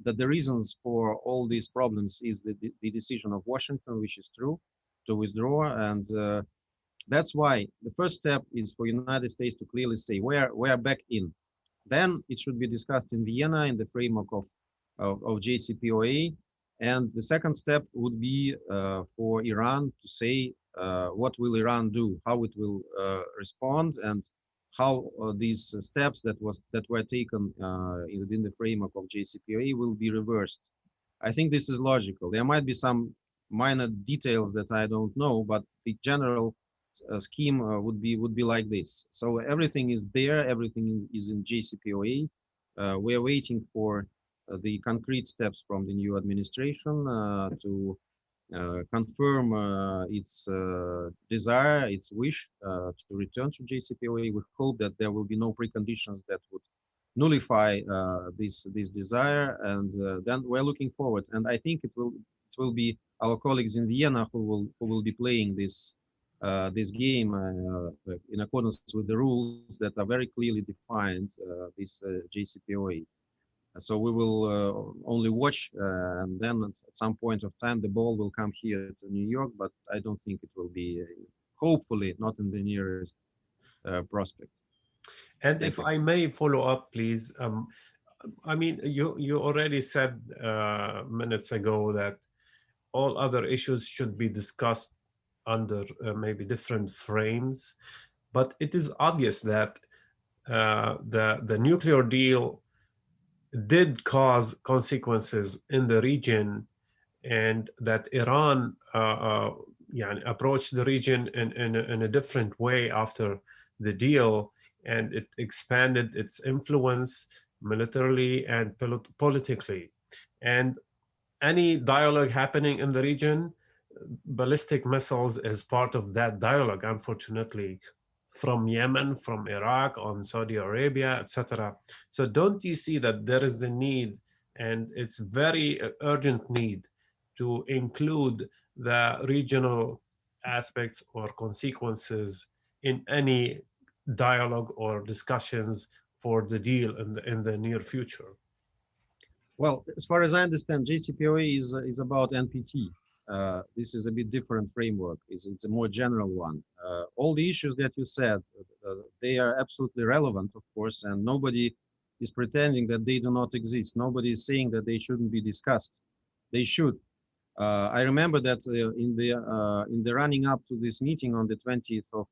that the reasons for all these problems is the decision of Washington, which is true, to withdraw, and that's why the first step is for United States to clearly say we're back in. Then it should be discussed in Vienna in the framework of JCPOA, and the second step would be for Iran to say what will Iran do, how it will respond, and how these steps that were taken within the framework of JCPOA will be reversed. I think this is logical. There might be some minor details that I don't know, but the general scheme would be like this. So everything is there, everything is in JCPOA. We are waiting for the concrete steps from the new administration to confirm its desire, its wish to return to JCPOA. We hope that there will be no preconditions that would nullify this desire, and then we're looking forward. And I think it will be our colleagues in Vienna who will be playing this game in accordance with the rules that are very clearly defined, this JCPOA. So we will only watch, and then at some point of time, the ball will come here to New York, but I don't think it will be, hopefully, not in the nearest prospect. And if I may follow up, please. I mean, you already said minutes ago that all other issues should be discussed under maybe different frames, but it is obvious that the nuclear deal did cause consequences in the region, and that Iran approached the region in a different way after the deal, and it expanded its influence militarily and politically. And any dialogue happening in the region, ballistic missiles is part of that dialogue, unfortunately, from Yemen, from Iraq, on Saudi Arabia, etc. So don't you see that there is a need, and it's very urgent need, to include the regional aspects or consequences in any dialogue or discussions for the deal in the near future? Well, as far as I understand, JCPOA is about NPT. This is a bit different framework. It's a more general one. All the issues that you said, they are absolutely relevant, of course, and nobody is pretending that they do not exist. Nobody is saying that they shouldn't be discussed. They should. I remember that in the running up to this meeting on the 20th of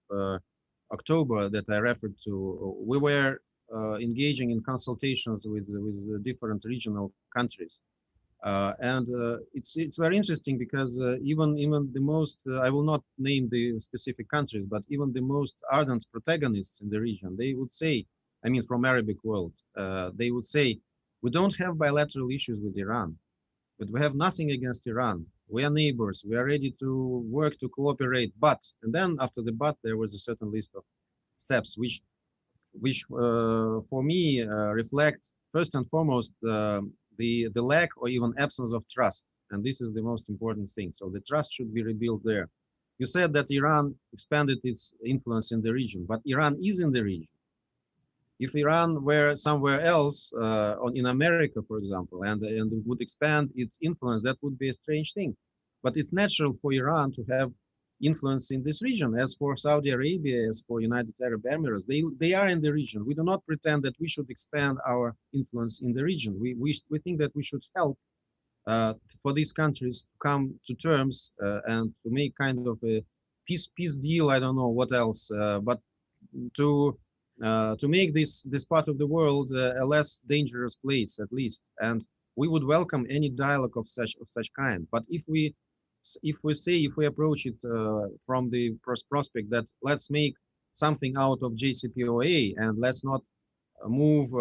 October that I referred to, we were engaging in consultations with the different regional countries. It's very interesting because even the most I will not name the specific countries, but even the most ardent protagonists in the region, they would say, I mean from Arabic world, they would say, we don't have bilateral issues with Iran, but we have nothing against Iran. We are neighbors. We are ready to work to cooperate. But, and then after the but, there was a certain list of steps which for me reflect first and foremost the lack or even absence of trust, and this is the most important thing. So the trust should be rebuilt there. You said that Iran expanded its influence in the region, but Iran is in the region. If Iran were somewhere else, in America, for example, and would expand its influence, that would be a strange thing. But it's natural for Iran to have influence in this region. As for Saudi Arabia, as for United Arab Emirates, they are in the region. We do not pretend that we should expand our influence in the region. We think that we should help for these countries to come to terms and to make kind of a peace deal. I don't know what else, but to make this part of the world a less dangerous place, at least. And we would welcome any dialogue of such kind. But if we approach it from the prospect that let's make something out of JCPOA and let's not move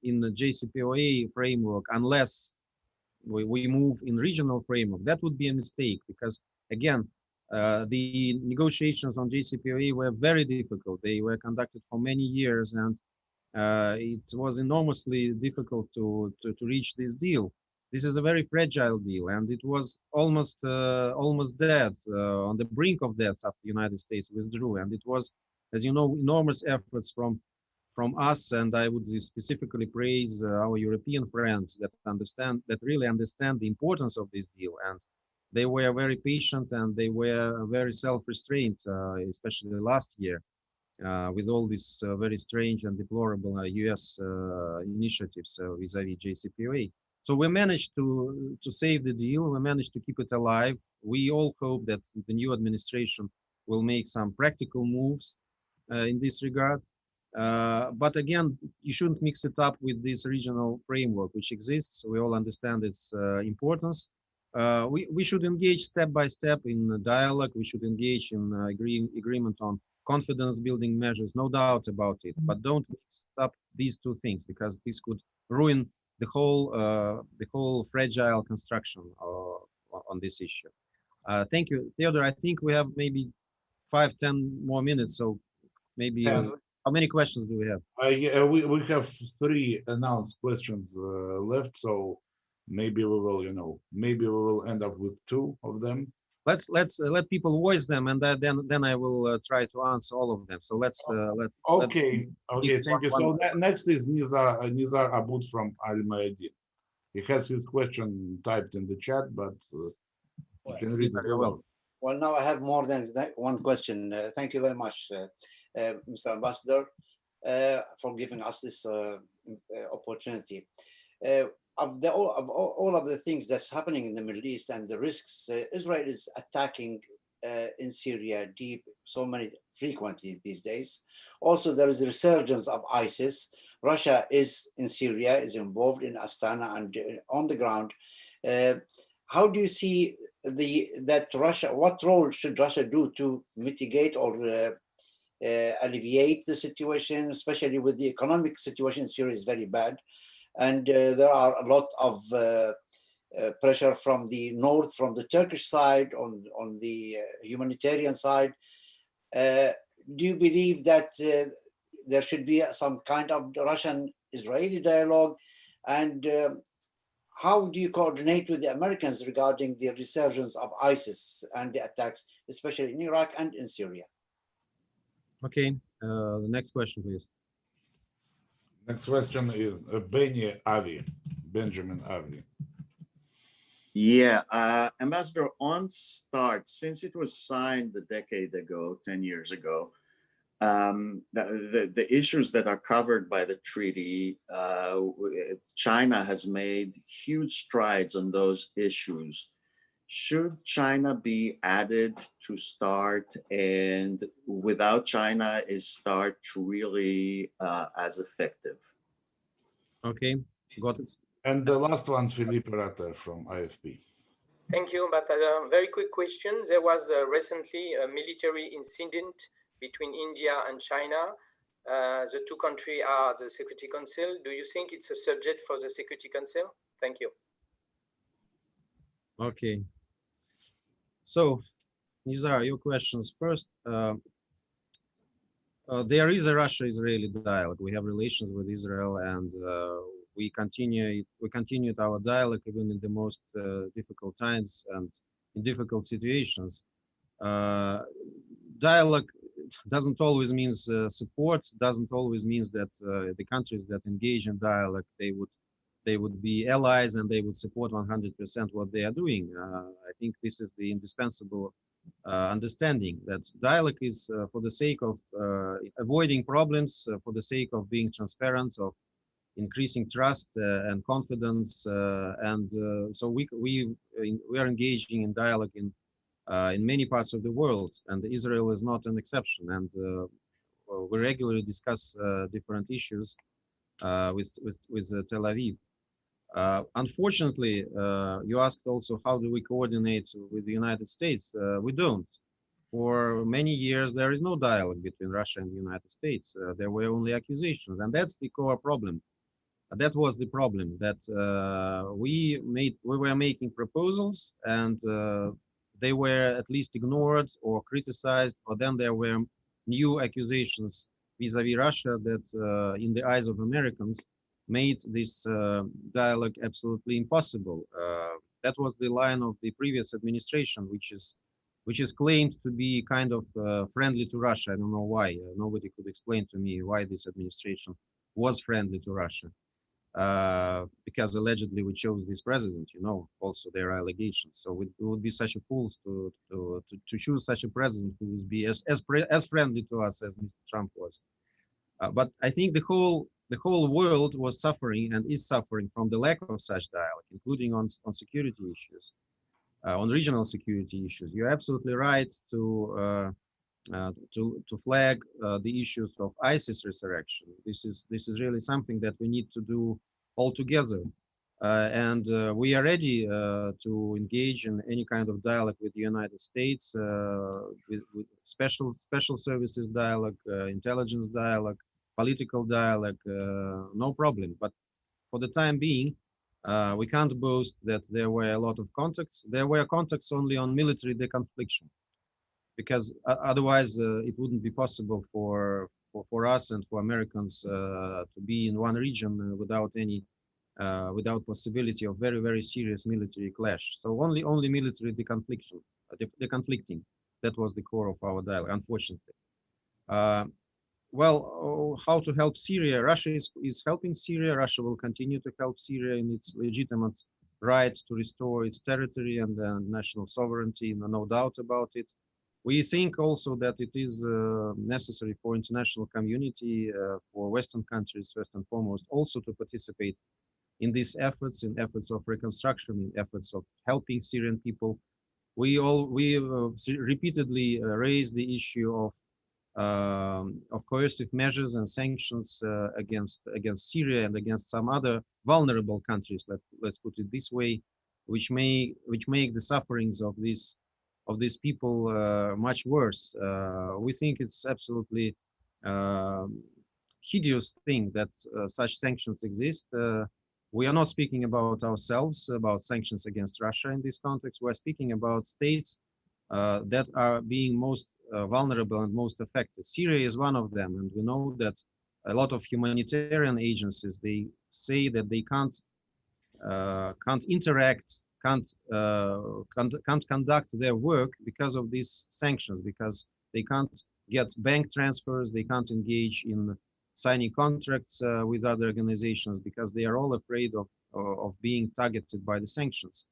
in the JCPOA framework unless we move in regional framework, that would be a mistake, because again, the negotiations on JCPOA were very difficult. They were conducted for many years, and it was enormously difficult to reach this deal. This is a very fragile deal, and it was almost dead, on the brink of death after the United States withdrew. And it was, as you know, enormous efforts from us, and I would specifically praise our European friends that really understand the importance of this deal. And they were very patient and they were very self-restrained, especially last year, with all these very strange and deplorable US initiatives vis-a-vis JCPOA. So we managed to save the deal. We managed to keep it alive. We all hope that the new administration will make some practical moves in this regard. But again, you shouldn't mix it up with this regional framework which exists. We all understand its importance. We should engage step by step in dialogue. We should engage in agreement on confidence building measures, no doubt about it. But don't mix up these two things, because this could ruin the whole fragile construction on this issue. Thank you, Theodore. I think we have maybe 5-10 more minutes, so maybe. How many questions do we have? We have 3 announced questions left, so maybe we will, maybe we will end up with 2 of them. Let's let people voice them, and then I will try to answer all of them. So let's Okay, thank you. So next is Nizar Abud from Al Mayadin. He has his question typed in the chat, but you can read it. Well, now I have more than one question. Thank you very much, Mr. Ambassador, for giving us this opportunity. Of all of the things that's happening in the Middle East and the risks, Israel is attacking in Syria deep, frequently these days. Also, there is a resurgence of ISIS. Russia is in Syria, is involved in Astana and on the ground. How do you see that Russia, what role should Russia do to mitigate or alleviate the situation, especially with the economic situation in Syria is very bad. And there are a lot of pressure from the north, from the Turkish side, on the humanitarian side. Do you believe that there should be some kind of Russian-Israeli dialogue? And how do you coordinate with the Americans regarding the resurgence of ISIS and the attacks, especially in Iraq and in Syria? Okay, the next question, please. Next question is Benjamin Avi. Yeah, Ambassador, on START, since it was signed a decade ago, 10 years ago, the issues that are covered by the treaty, China has made huge strides on those issues. Should China be added to START, and without China, is START really as effective? Okay, got it. And the last one's Philippe Ratter from IFP. Thank you, Ambassador. Very quick question. There was recently a military incident between India and China. The two countries are the Security Council. Do you think it's a subject for the Security Council? Thank you. Okay. So these are your questions. First, there is a Russia-Israeli dialogue. We have relations with Israel, and we continued our dialogue even in the most difficult times and in difficult situations. Dialogue doesn't always means support. Doesn't always means that the countries that engage in dialogue they would be allies and they would support 100% what they are doing. I think this is the indispensable understanding that dialogue is for the sake of avoiding problems, for the sake of being transparent, of increasing trust and confidence, so we are engaging in dialogue in many parts of the world, and Israel is not an exception. And we regularly discuss different issues with Tel Aviv. Unfortunately, you asked also how do we coordinate with the United States? We don't. For many years, there is no dialogue between Russia and the United States. There were only accusations, and that's the core problem. That was the problem, that we were making proposals, and they were at least ignored or criticized, or then there were new accusations vis-a-vis Russia that, in the eyes of Americans, made this dialogue absolutely impossible. That was the line of the previous administration, which is claimed to be kind of friendly to Russia. I don't know why. Nobody could explain to me why this administration was friendly to Russia. Because allegedly we chose this president, also there are allegations. So we would be such a fools to choose such a president who would be as friendly to us as Mr. Trump was. But I think the whole world was suffering and is suffering from the lack of such dialogue, including on security issues, on regional security issues. You're absolutely right to flag the issues of ISIS resurrection. This is really something that we need to do all together, and we are ready to engage in any kind of dialogue with the United States, with special services dialogue, intelligence dialogue, political dialogue, no problem. But for the time being, we can't boast that there were a lot of contacts. There were contacts only on military deconfliction, because otherwise it wouldn't be possible for us and for Americans to be in one region without possibility of very, very serious military clash. So only military deconflicting. That was the core of our dialogue, unfortunately. Well, how to help Syria? Russia is helping Syria. Russia will continue to help Syria in its legitimate right to restore its territory and national sovereignty, no doubt about it. We think also that it is necessary for international community, for Western countries, first and foremost, also to participate in these efforts, in efforts of reconstruction, in efforts of helping Syrian people. We repeatedly raised the issue of coercive measures and sanctions against Syria and against some other vulnerable countries. Let's put it this way, which make the sufferings of these of these people much worse. We think it's absolutely hideous thing that such sanctions exist. We are not speaking about ourselves, about sanctions against Russia in this context. We're speaking about states that are being most vulnerable and most affected. Syria is one of them, and we know that a lot of humanitarian agencies, they say that they can't interact, can't conduct their work because of these sanctions, because they can't get bank transfers, they can't engage in signing contracts with other organizations, because they are all afraid of being targeted by the sanctions.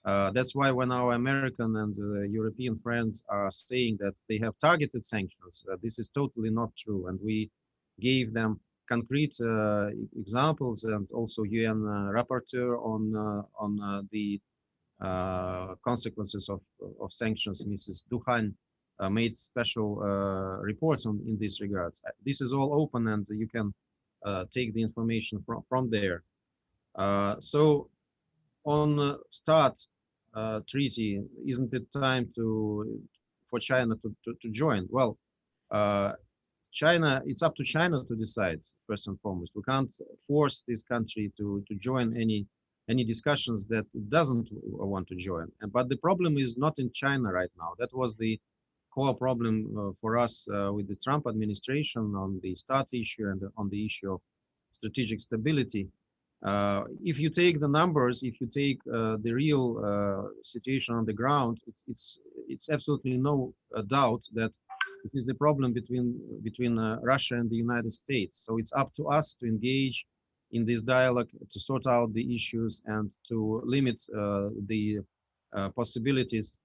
That's why when our American and European friends are saying that they have targeted sanctions, this is totally not true. And we gave them concrete examples, and also UN rapporteur on the consequences of sanctions, Mrs. Duhan, made special reports in this regard. This is all open, and you can take the information from there. So on START treaty, isn't it time for China to join? Well, China, it's up to China to decide, first and foremost. We can't force this country to join any discussions that it doesn't want to join. But the problem is not in China right now. That was the core problem for us with the Trump administration on the START issue and on the issue of strategic stability. If you take the numbers, if you take the real situation on the ground, it's absolutely no doubt that it is the problem between Russia and the United States. So it's up to us to engage in this dialogue, to sort out the issues, and to limit the possibilities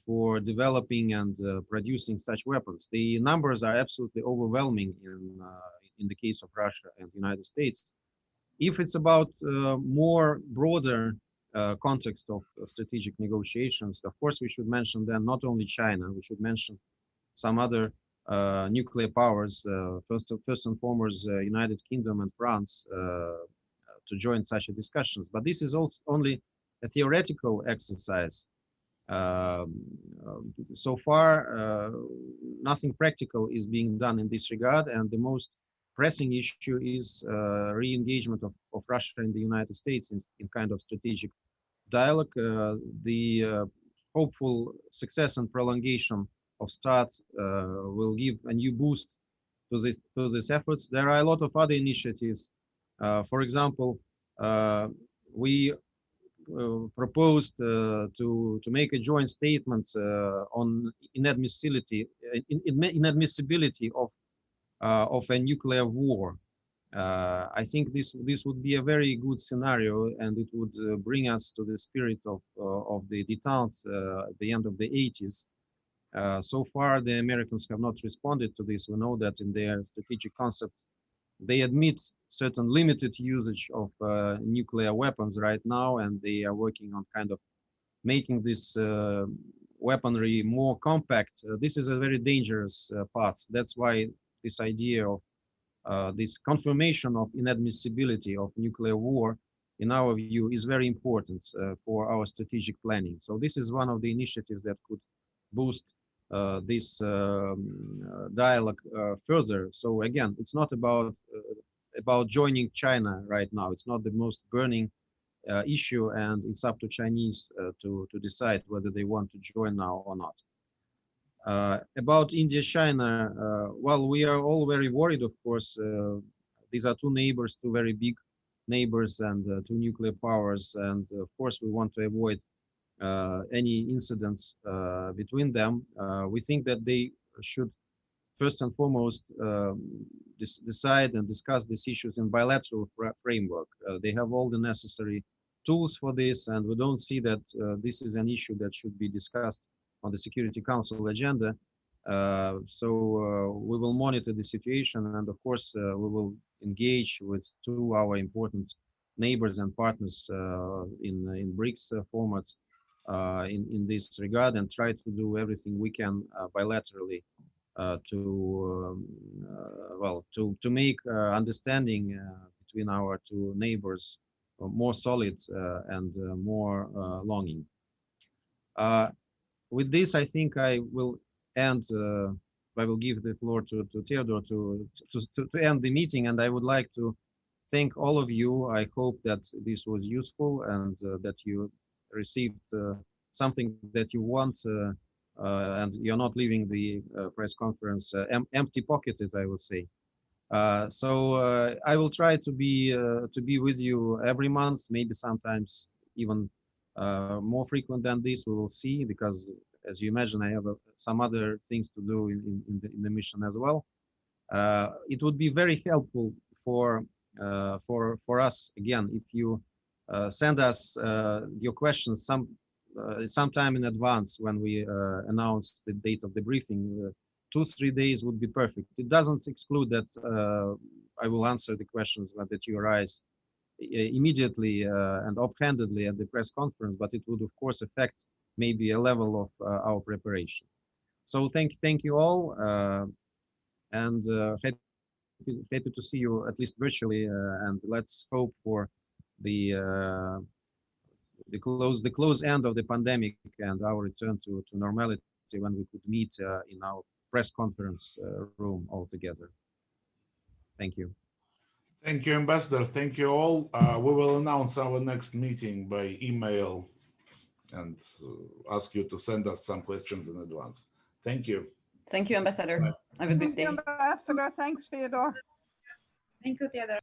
for developing and producing such weapons. The numbers are absolutely overwhelming in the case of Russia and the United States. If it's about more broader context of strategic negotiations, of course, we should mention then not only China, we should mention some other nuclear powers, first and foremost, United Kingdom and France, to join such a discussions. But this is also only a theoretical exercise. So far, nothing practical is being done in this regard, and the most pressing issue is re-engagement of Russia and the United States in kind of strategic dialogue. The hopeful success and prolongation of START will give a new boost to these efforts. There are a lot of other initiatives. For example, we proposed to make a joint statement on inadmissibility of a nuclear war. I think this would be a very good scenario, and it would bring us to the spirit of the detente at the end of the 80s. So far, the Americans have not responded to this. We know that in their strategic concept, they admit certain limited usage of nuclear weapons right now, and they are working on kind of making this weaponry more compact. This is a very dangerous path. That's why this idea of this confirmation of inadmissibility of nuclear war, in our view, is very important for our strategic planning. So this is one of the initiatives that could boost this dialogue further. So again, it's not about joining China right now. It's not the most burning issue, and it's up to Chinese to decide whether they want to join now or not. About India, China, well, we are all very worried, of course. These are two neighbors, two very big neighbors, and two nuclear powers, and of course we want to avoid any incidents between them. We think that they should first and foremost decide and discuss these issues in bilateral framework. They have all the necessary tools for this, and we don't see that this is an issue that should be discussed on the Security Council agenda. So we will monitor the situation, and of course we will engage with two our important neighbors and partners in BRICS formats in this regard, and try to do everything we can bilaterally to make understanding between our two neighbors more solid and more longing. with this, I think I will end. I will give the floor to Theodore to end the meeting, and I would like to thank all of you. I hope that this was useful and that you received something that you want, and you're not leaving the press conference empty-pocketed, I would say. So I will try to be with you every month, maybe sometimes even more frequent than this. We will see, because as you imagine, I have some other things to do in the mission as well. It would be very helpful for us, again, if you send us your questions sometime in advance when we announce the date of the briefing. 2-3 days would be perfect. It doesn't exclude that I will answer the questions that you arise immediately and offhandedly at the press conference, but it would of course affect maybe a level of our preparation. So thank you all, and happy to see you at least virtually, and let's hope for the close end of the pandemic and our return to normality when we could meet in our press conference room all together. Thank you. Thank you, Ambassador. Thank you all. We will announce our next meeting by email and ask you to send us some questions in advance. Thank you. Thank you, Ambassador. Have a good day. Ambassador. Thanks, Fyodor. Thank you, Theodore.